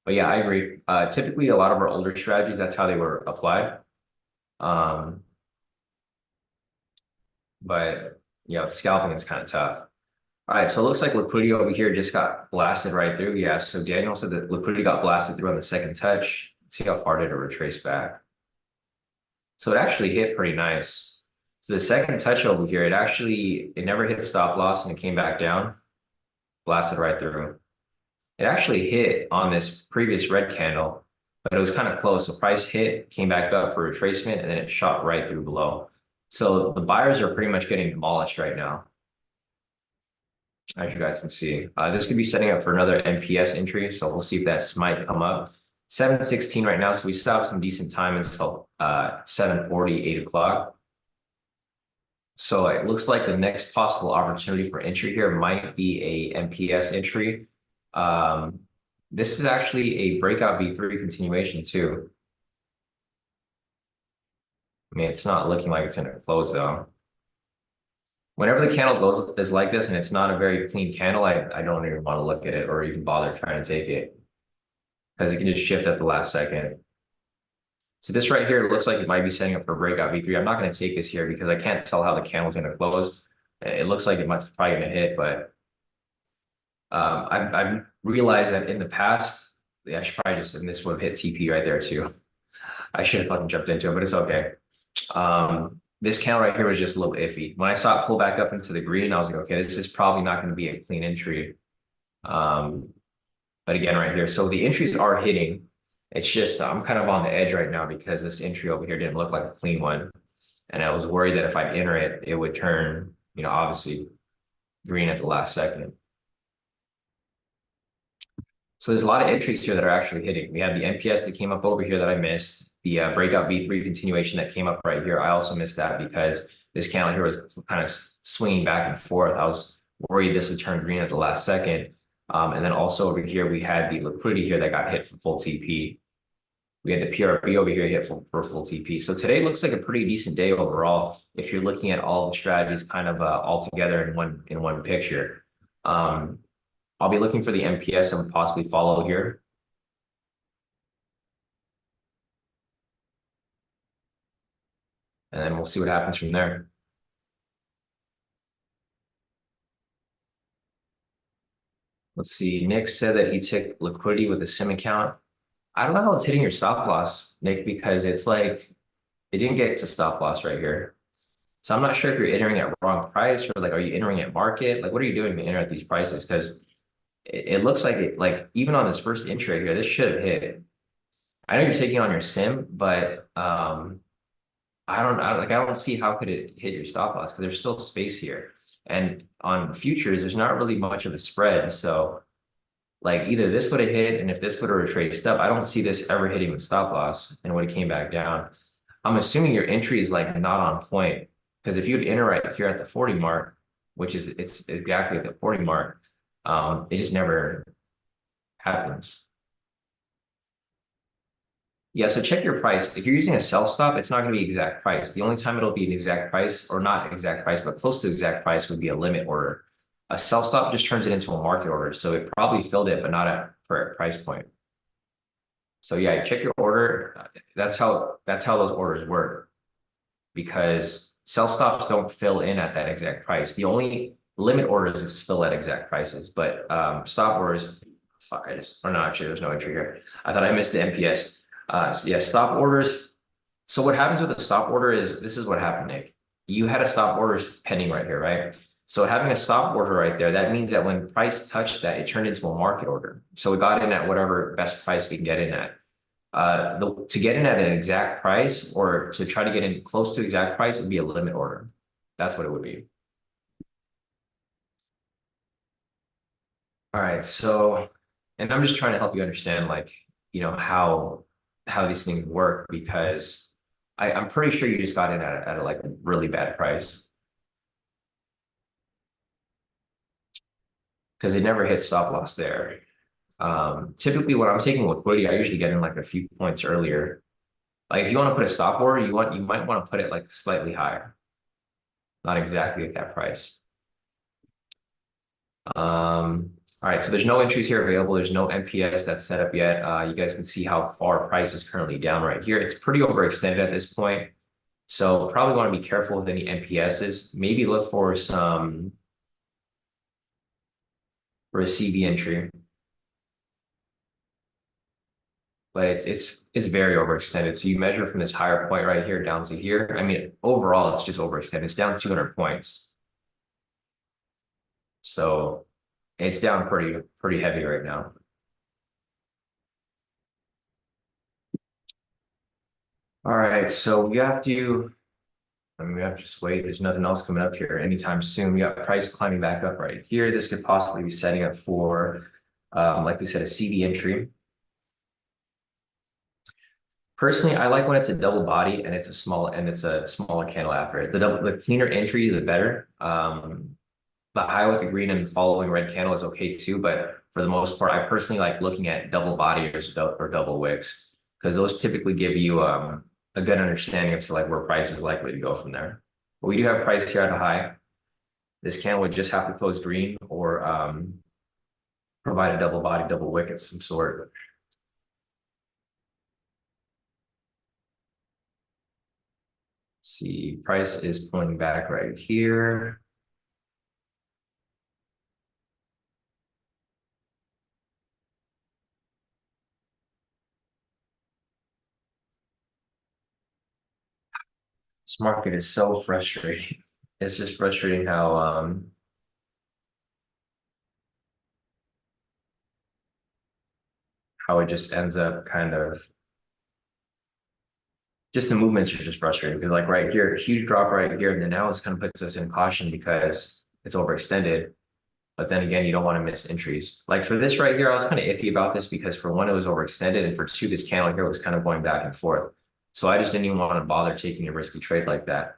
But yeah, I agree. Typically, a lot of our older strategies, that's how they were applied. But scalping is kind of tough. All right, so it looks like liquidity over here just got blasted right through. Yeah, so Daniel said that liquidity got blasted through on the second touch. Let's see how far did it retrace back. So it actually hit pretty nice. So the second touch over here, it never hit stop loss and it came back down, blasted right through. It actually hit on this previous red candle, but it was kind of close. So price hit, came back up for retracement, and then it shot right through below. So the buyers are pretty much getting demolished right now, as you guys can see. This could be setting up for another MPS entry, so we'll see if that might come up. 7:16 right now, so we still have some decent time until 7:40, 8 o'clock. So it looks like the next possible opportunity for entry here might be a MPS entry. This is actually a breakout V3 continuation too. It's not looking like it's going to close though. Whenever the candle goes is like this and it's not a very clean candle, I don't even want to look at it or even bother trying to take it because it can just shift at the last second. So this right here looks like it might be setting up for breakout V3. I'm not going to take this here because I can't tell how the candle's going to close. It looks like it might probably going to hit, but I've realized that in the past, yeah, I should probably just, and this would have hit TP right there too. I should have fucking jumped into it, but it's okay. This count right here was just a little iffy. When I saw it pull back up into the green, I was like, okay, this is probably not going to be a clean entry. Um, but again, right here, so the entries are hitting. It's just I'm kind of on the edge right now because this entry over here didn't look like a clean one, and I was worried that if I enter it, it would turn, obviously green at the last second. So there's a lot of entries here that are actually hitting. We have the NPS that came up over here that I missed. The breakout V3 continuation that came up right here. I also missed that because this candle here was kind of swinging back and forth. I was worried this would turn green at the last second. And then also over here, we had the liquidity here that got hit for full TP. We had the PRB over here hit for full TP. So today looks like a pretty decent day overall if you're looking at all the strategies kind of all together in one picture. I'll be looking for the NPS and possibly follow here. And then we'll see what happens from there. Let's see. Nick said that he took liquidity with a sim account. I don't know how it's hitting your stop loss, Nick, because it's like it didn't get to stop loss right here. So I'm not sure if you're entering at wrong price or like, are you entering at market? Like, what are you doing to enter at these prices? Because it looks like it, like even on this first entry right here, this should have hit. I know you're taking on your sim, but I don't see how could it hit your stop loss because there's still space here. And on futures, there's not really much of a spread. So like either this would have hit, and if this would have retraced up, I don't see this ever hitting the stop loss and when it came back down. I'm assuming your entry is like not on point because if you'd enter right here at the 40 mark, which is it's exactly at the 40 mark, it just never happens. Yeah, so check your price. If you're using a sell stop, it's not going to be exact price. The only time it'll be an exact price, or not exact price, but close to exact price would be a limit order. A sell stop just turns it into a market order. So it probably filled it, but not at for a price point. So yeah, check your order. That's how those orders work because sell stops don't fill in at that exact price. The only limit orders is fill at exact prices, but stop orders, fuck, or no, actually, there's no entry here. I thought I missed the NPS. So yeah, stop orders. So what happens with a stop order is this is what happened, Nick. You had a stop order pending right here, right? So having a stop order right there, that means that when price touched that, it turned into a market order. So we got in at whatever best price we can get in at. To get in at an exact price or to try to get in close to exact price would be a limit order. That's what it would be. All right. So, and I'm just trying to help you understand, like, how these things work because I'm pretty sure you just got in at a like really bad price because it never hit stop loss there. Typically when I'm taking liquidity, I usually get in like a few points earlier. Like if you want to put a stop order, you might want to put it like slightly higher, not exactly at that price. All right, so there's no entries here available. There's no NPS that's set up yet. You guys can see how far price is currently down right here. It's pretty overextended at this point. So probably want to be careful with any NPSs. Maybe look for a CV entry, but it's very overextended. So you measure from this higher point right here down to here. I mean, overall, it's just overextended. It's down 200 points. So it's down pretty heavy right now. All right, so we have to, I mean, we have to just wait. There's nothing else coming up here anytime soon. We got price climbing back up right here. This could possibly be setting up for, like we said, a CD entry. Personally, I like when it's a double body and it's a smaller candle after it. The cleaner entry, the better. The high with the green and the following red candle is okay too, but for the most part, I personally like looking at double body or double wicks because those typically give you a good understanding of like where price is likely to go from there. But we do have price here at a high. This candle would just have to close green or provide a double body, double wick of some sort. Let's see, price is pulling back right here. This market is so frustrating. It's just frustrating how it just ends up kind of just the movements are just frustrating because like right here, huge drop right here, and then now this kind of puts us in caution because it's overextended. But then again, you don't want to miss entries. Like for this right here, I was kind of iffy about this because for one, it was overextended, and for two, this candle here was kind of going back and forth. So I just didn't even want to bother taking a risky trade like that.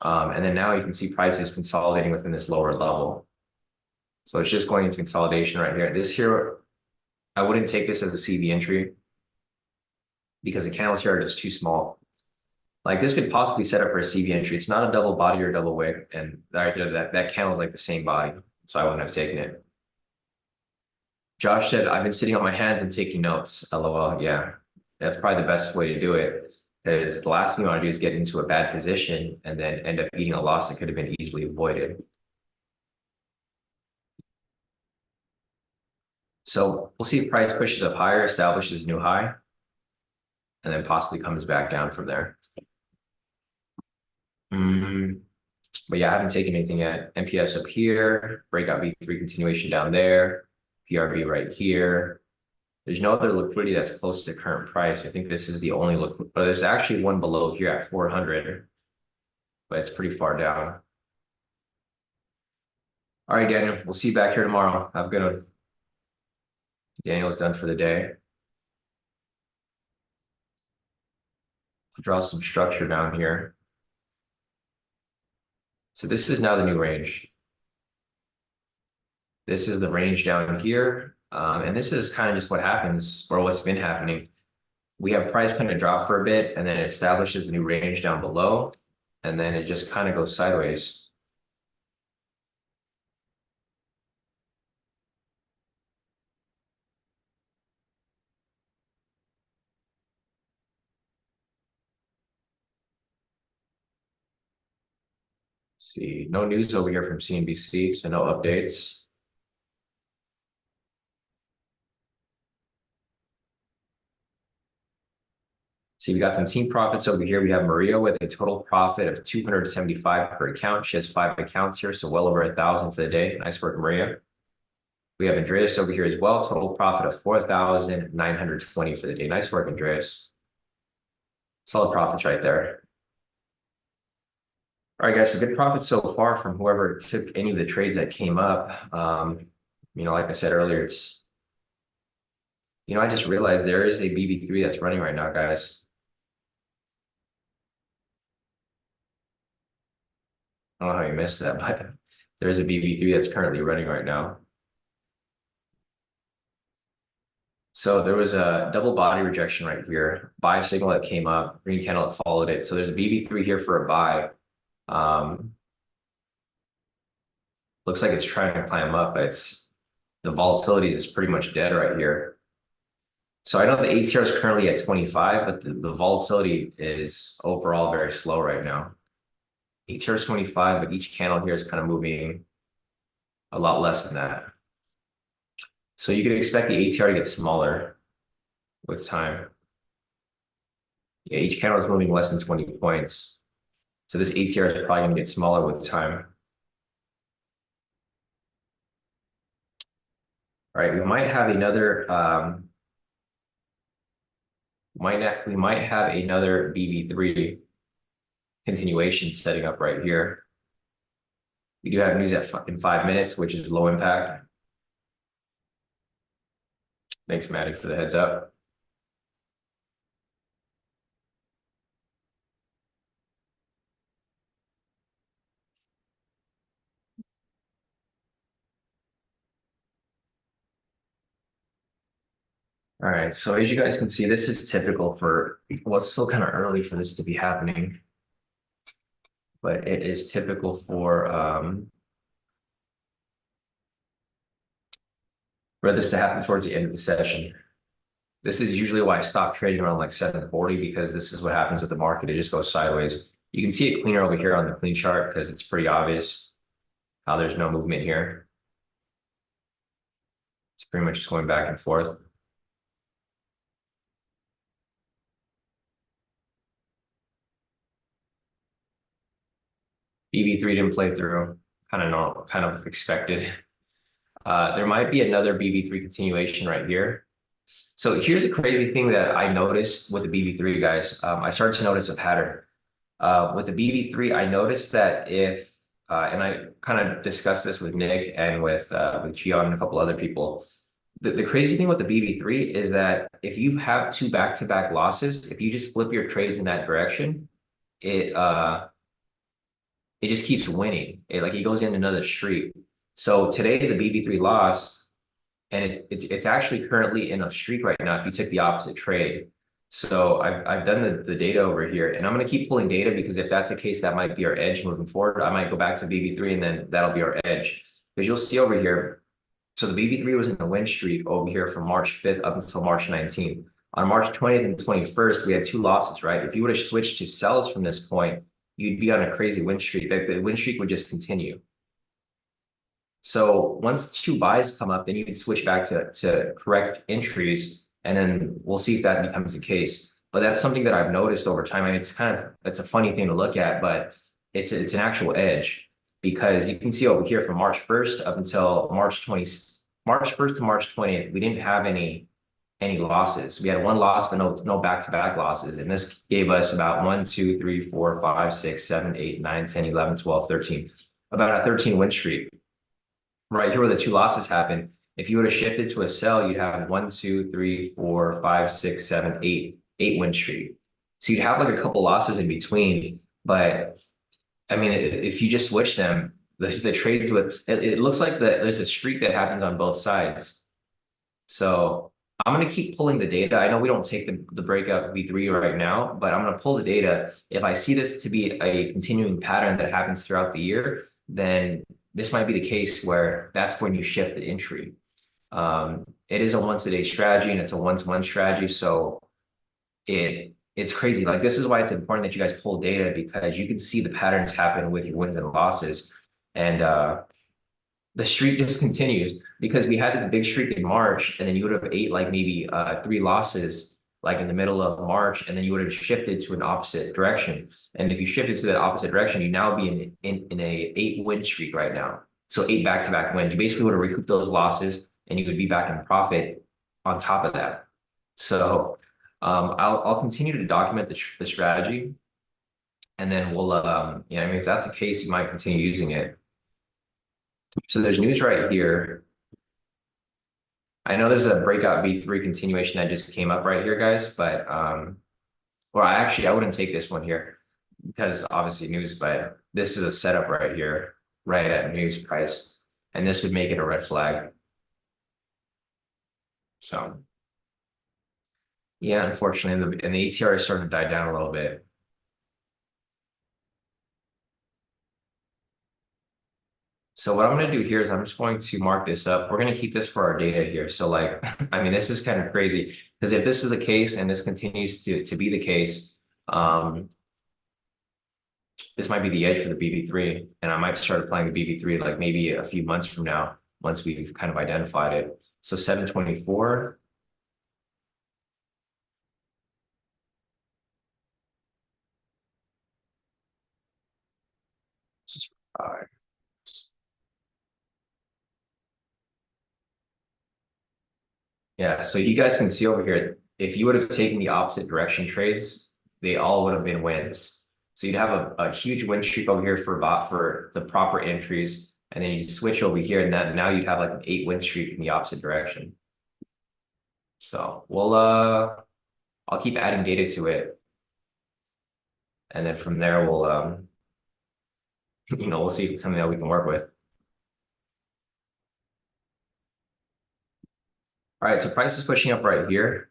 And then now you can see prices consolidating within this lower level. So it's just going into consolidation right here. This here, I wouldn't take this as a CV entry because the candles here are just too small. Like this could possibly set up for a CV entry. It's not a double body or double wick, and that candle is like the same body, so I wouldn't have taken it. Josh said, I've been sitting on my hands and taking notes. LOL. Yeah, that's probably the best way to do it because the last thing you want to do is get into a bad position and then end up eating a loss that could have been easily avoided. So we'll see if price pushes up higher, establishes a new high, and then possibly comes back down from there. But yeah, I haven't taken anything yet. MPS up here, breakout V3 continuation down there, PRV right here. There's no other liquidity that's close to current price. I think this is the only liquidity, but there's actually one below here at 400, but it's pretty far down. All right, Daniel, we'll see you back here tomorrow. Have a good one. Daniel's done for the day. Draw some structure down here. So this is now the new range. This is the range down here. And this is kind of just what happens or what's been happening. We have price kind of drop for a bit and then it establishes a new range down below. And then it just kind of goes sideways. Let's see, no news over here from CNBC, so no updates. See, we got some team profits over here. We have Maria with a total profit of 275 per account. She has 5 accounts here, so well over 1,000 for the day. Nice work, Maria. We have Andreas over here as well. Total profit of 4,920 for the day. Nice work, Andreas. Solid profits right there. All right, guys, so good profits so far from whoever took any of the trades that came up. Like I said earlier, I just realized there is a BB3 that's running right now, guys. I don't know how you missed that, but there's a BB3 that's currently running right now. So there was a double body rejection right here, buy signal that came up, green candle that followed it. So there's a BB3 here for a buy. Looks like it's trying to climb up, but the volatility is pretty much dead right here. So I know the ATR is currently at 25, but the volatility is overall very slow right now. ATR is 25, but each candle here is kind of moving a lot less than that. So you could expect the ATR to get smaller with time. Yeah, each candle is moving less than 20 points. So this ATR is probably going to get smaller with time. All right, we might have another we might have another BB3 continuation setting up right here. We do have news in 5 minutes, which is low impact. Thanks, Maddie, for the heads up. All right, so as you guys can see, this is typical for, well, it's still kind of early for this to be happening, but it is typical for this to happen towards the end of the session. This is usually why I stop trading around like 740 because this is what happens with the market. It just goes sideways. You can see it cleaner over here on the clean chart because it's pretty obvious how there's no movement here. It's pretty much just going back and forth. BB3 didn't play through. Kind of normal, kind of expected. There might be another BB3 continuation right here. So here's a crazy thing that I noticed with the BB3 guys. I started to notice a pattern. With the BB3, I noticed that if, and I kind of discussed this with Nick and with Gian and a couple other people. The crazy thing with the BB3 is that if you have two back-to-back losses, if you just flip your trades in that direction, it it just keeps winning. It goes in another streak. So today the BB3 lost, and it's actually currently in a streak right now if you took the opposite trade. So I've done the data over here, and I'm going to keep pulling data because if that's the case, that might be our edge moving forward. I might go back to BB3 and then that'll be our edge. Because you'll see over here, so the BB3 was in the win streak over here from March 5th up until March 19th. On March 20th and 21st, we had two losses, right? If you would have switched to sells from this point, you'd be on a crazy win streak. The win streak would just continue. So once two buys come up, then you can switch back to correct entries, and then we'll see if that becomes the case. But that's something that I've noticed over time. I mean, it's a funny thing to look at, but it's an actual edge because you can see over here from March 1st up until March 1st to March 20th, we didn't have any losses. We had one loss, but no back-to-back losses. And this gave us about 1, 2, 3, 4, 5, 6, 7, 8, 9, 10, 11, 12, 13, about a 13 win streak. Right here where the two losses happen. If you would have shifted to a sell, you'd have 1, 2, 3, 4, 5, 6, 7, 8 win streak. So you'd have like a couple losses in between. But I mean, if you just switch them, the trades it looks like there's a streak that happens on both sides. So I'm going to keep pulling the data. I know we don't take the breakout V3 right now, but I'm going to pull the data. If I see this to be a continuing pattern that happens throughout the year, then this might be the case where that's when you shift the entry. It is a once-a-day strategy and it's a once-one strategy. So it's crazy. Like this is why it's important that you guys pull data because you can see the patterns happen with your wins and losses. And the streak just continues because we had this big streak in March and then you would have ate like maybe 3 losses like in the middle of March, and then you would have shifted to an opposite direction. And if you shifted to that opposite direction, you now be in a 8 win streak right now. So 8 back-to-back wins. You basically would have recouped those losses and you would be back in profit on top of that. So I'll continue to document the strategy, and then we'll I mean, if that's the case, you might continue using it. So there's news right here. I know there's a breakout V3 continuation that just came up right here, guys, but well, I wouldn't take this one here because obviously news, but this is a setup right here, right at news price, and this would make it a red flag. So yeah, unfortunately, and the ATR is starting to die down a little bit. So what I'm going to do here is I'm just going to mark this up. We're going to keep this for our data here. So like, I mean, this is kind of crazy because if this is the case and this continues to be the case, this might be the edge for the BB3. And I might start applying the BB3 like maybe a few months from now, once we've kind of identified it. So 724. This is 5. Yeah, so you guys can see over here, if you would have taken the opposite direction trades, they all would have been wins. So you'd have a huge win streak over here for the proper entries, and then you switch over here, and that now you'd have like an 8 win streak in the opposite direction. So I'll keep adding data to it, and then from there we'll we'll see if it's something that we can work with. All right, so price is pushing up right here.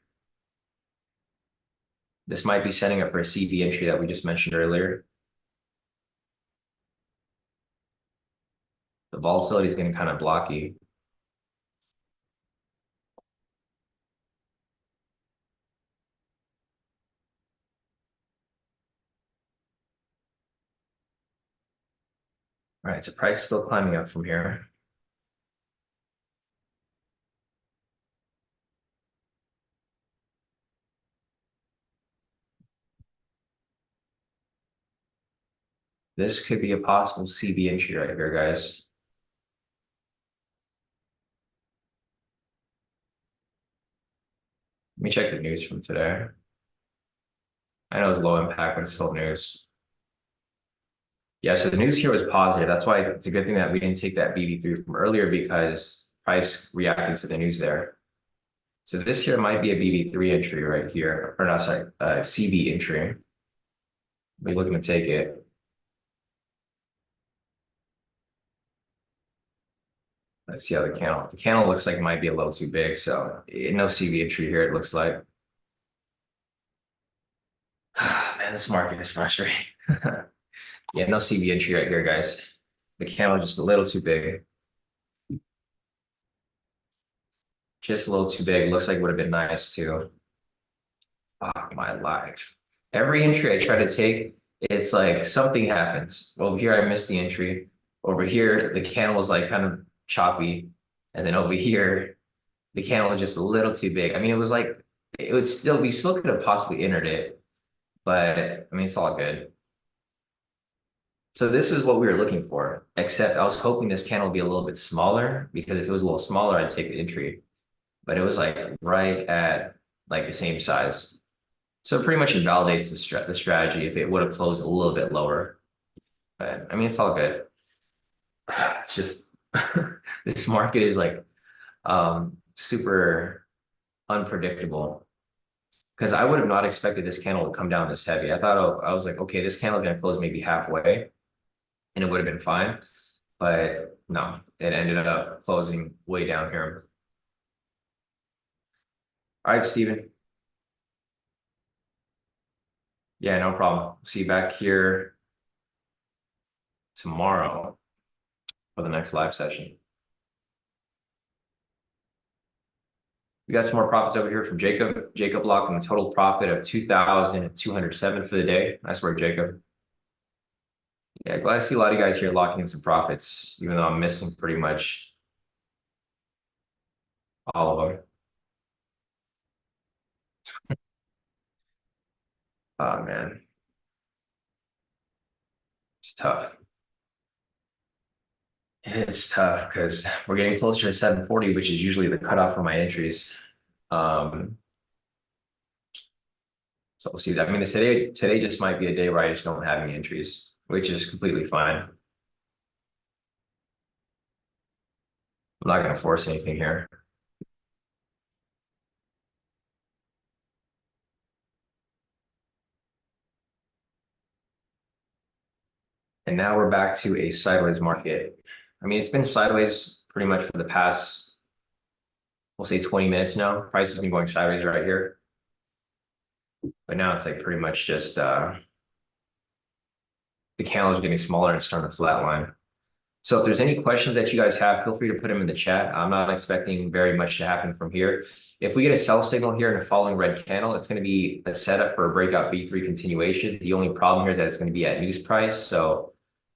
This might be setting up for a CV entry that we just mentioned earlier. The volatility is getting kind of blocky. All right, so price is still climbing up from here. This could be a possible CB entry right here, guys. Let me check the news from today. I know it's low impact, but it's still news. Yeah, so the news here was positive. That's why it's a good thing that we didn't take that BB3 from earlier because price reacted to the news there. So this here might be a BB3 entry right here, or not, sorry, CB entry. We're looking to take it. Let's see how the candle looks like it might be a little too big. So no CB entry here, it looks like. Man, this market is frustrating. Yeah, no CB entry right here, guys. The candle just a little too big. Just a little too big. Looks like it would have been nice too. Oh, my life. Every entry I try to take, it's like something happens. Over here, I missed the entry. Over here, the candle was like kind of choppy. And then over here, the candle was just a little too big. I mean, it was like, it would still, we still could have possibly entered it, but I mean, it's all good. So this is what we were looking for, except I was hoping this candle would be a little bit smaller because if it was a little smaller, I'd take the entry. But it was like right at like the same size. So it pretty much invalidates the strategy if it would have closed a little bit lower. But I mean, it's all good. It's just this market is like super unpredictable because I would have not expected this candle to come down this heavy. I thought, oh, I was like, okay, this candle is going to close maybe halfway and it would have been fine. But no, it ended up closing way down here. All right, Steven. Yeah, no problem. See you back here tomorrow for the next live session. We got some more profits over here from Jacob. Jacob locking a total profit of 2,207 for the day. Nice work, Jacob. Yeah, glad to see a lot of you guys here locking in some profits, even though I'm missing pretty much all of them. Oh, man. It's tough. It's tough because we're getting closer to 740, which is usually the cutoff for my entries. So we'll see that. I mean, today just might be a day where I just don't have any entries, which is completely fine. I'm not going to force anything here. And now we're back to a sideways market. I mean, it's been sideways pretty much for the past, we'll say 20 minutes now. Price has been going sideways right here. But now it's like pretty much just the candles are getting smaller and starting to flatline. So if there's any questions that you guys have, feel free to put them in the chat. I'm not expecting very much to happen from here. If we get a sell signal here in a following red candle, it's going to be a setup for a breakout B3 continuation. The only problem here is that it's going to be at news price. So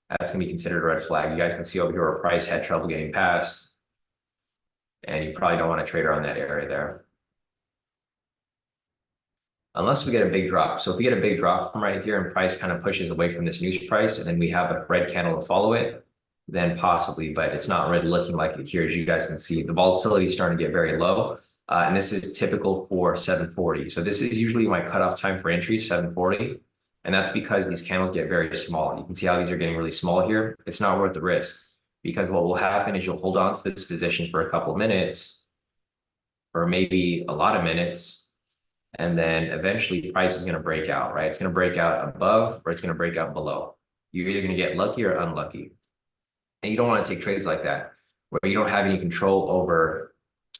that's going to be considered a red flag. You guys can see over here where price had trouble getting past. And you probably don't want to trade around that area there. Unless we get a big drop. So if we get a big drop from right here and price kind of pushes away from this news price and then we have a red candle to follow it, then possibly, but it's not really looking like it here. As you guys can see, the volatility is starting to get very low. And this is typical for 740. So this is usually my cutoff time for entry, 740. And that's because these candles get very small. You can see how these are getting really small here. It's not worth the risk because what will happen is you'll hold on to this position for a couple of minutes or maybe a lot of minutes. And then eventually price is going to break out, right? It's going to break out above or it's going to break out below. You're either going to get lucky or unlucky. And you don't want to take trades like that, where you don't have any control over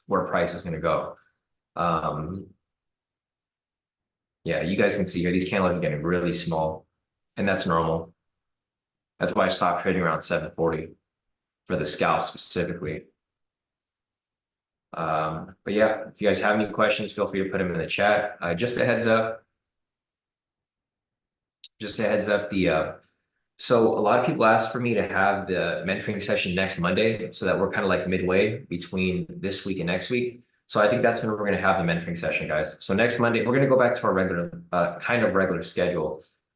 where price is going to go. Yeah, you guys can see here, these candles are getting really small, and that's normal. That's why I stopped trading around 740 for the scalp specifically. But yeah, if you guys have any questions, feel free to put them in the chat. Just a heads up. So a lot of people asked for me to have the mentoring session next Monday so that we're kind of like midway between this week and next week. So I think that's when we're going to have the mentoring session, guys. So next Monday, we're going to go back to our regular, kind of regular schedule.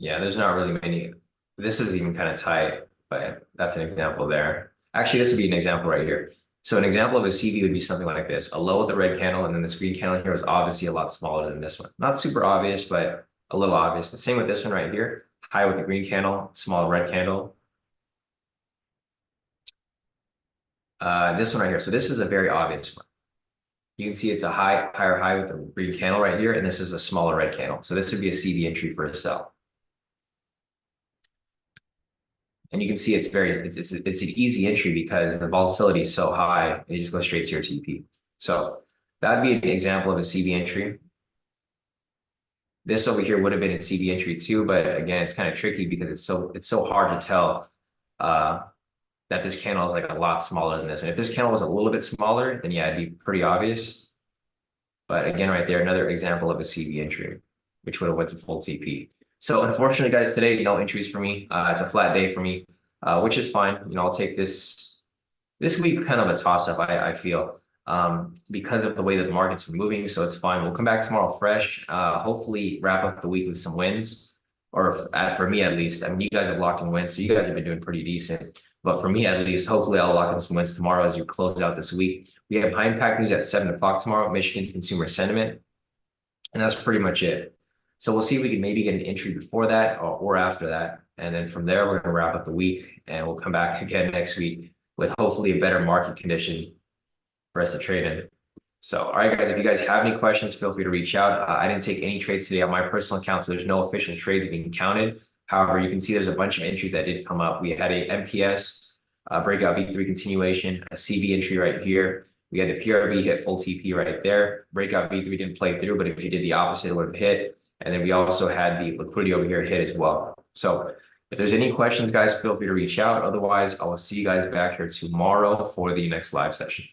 Yeah, there's not really many. This is even kind of tight, but that's an example there. Actually, this would be an example right here. So an example of a CV would be something like this: a low with a red candle, and then this green candle here is obviously a lot smaller than this one. Not super obvious, but a little obvious. The same with this one right here: high with the green candle, small red candle. This one right here. So this is a very obvious one. You can see it's a higher high with the green candle right here, and this is a smaller red candle. So this would be a CV entry for a sell. And you can see it's an easy entry because the volatility is so high, and you just go straight to your TP. So that'd be an example of a CV entry. This over here would have been a CV entry too, but again, it's kind of tricky because it's so hard to tell that this candle is like a lot smaller than this. And if this candle was a little bit smaller, then yeah, it'd be pretty obvious. But again, right there, another example of a CV entry, which would have went to full TP. So unfortunately, guys, today, no entries for me. It's a flat day for me, which is fine. I'll take this week kind of a toss-up, I feel, because of the way that the markets are moving. So it's fine. We'll come back tomorrow fresh. Hopefully wrap up the week with some wins, or for me at least. I mean, you guys have locked in wins, so you guys have been doing pretty decent. But for me, at least, hopefully I'll lock in some wins tomorrow as you close out this week. We have high impact news at 7 o'clock tomorrow, Michigan consumer sentiment. And that's pretty much it. So we'll see if we can maybe get an entry before that or after that. And then from there, we're going to wrap up the week, and we'll come back again next week with hopefully a better market condition for us to trade in. So, all right, guys, if you guys have any questions, feel free to reach out. I didn't take any trades today on my personal account, so there's no official trades being counted. However, you can see there's a bunch of entries that did come up. We had a MPS breakout V3 continuation, a CV entry right here. We had the PRB hit full TP right there. Breakout V3 didn't play through, but if you did the opposite, it would have hit. And then we also had the liquidity over here hit as well. So if there's any questions, guys, feel free to reach out. Otherwise, I will see you guys back here tomorrow for the next live session.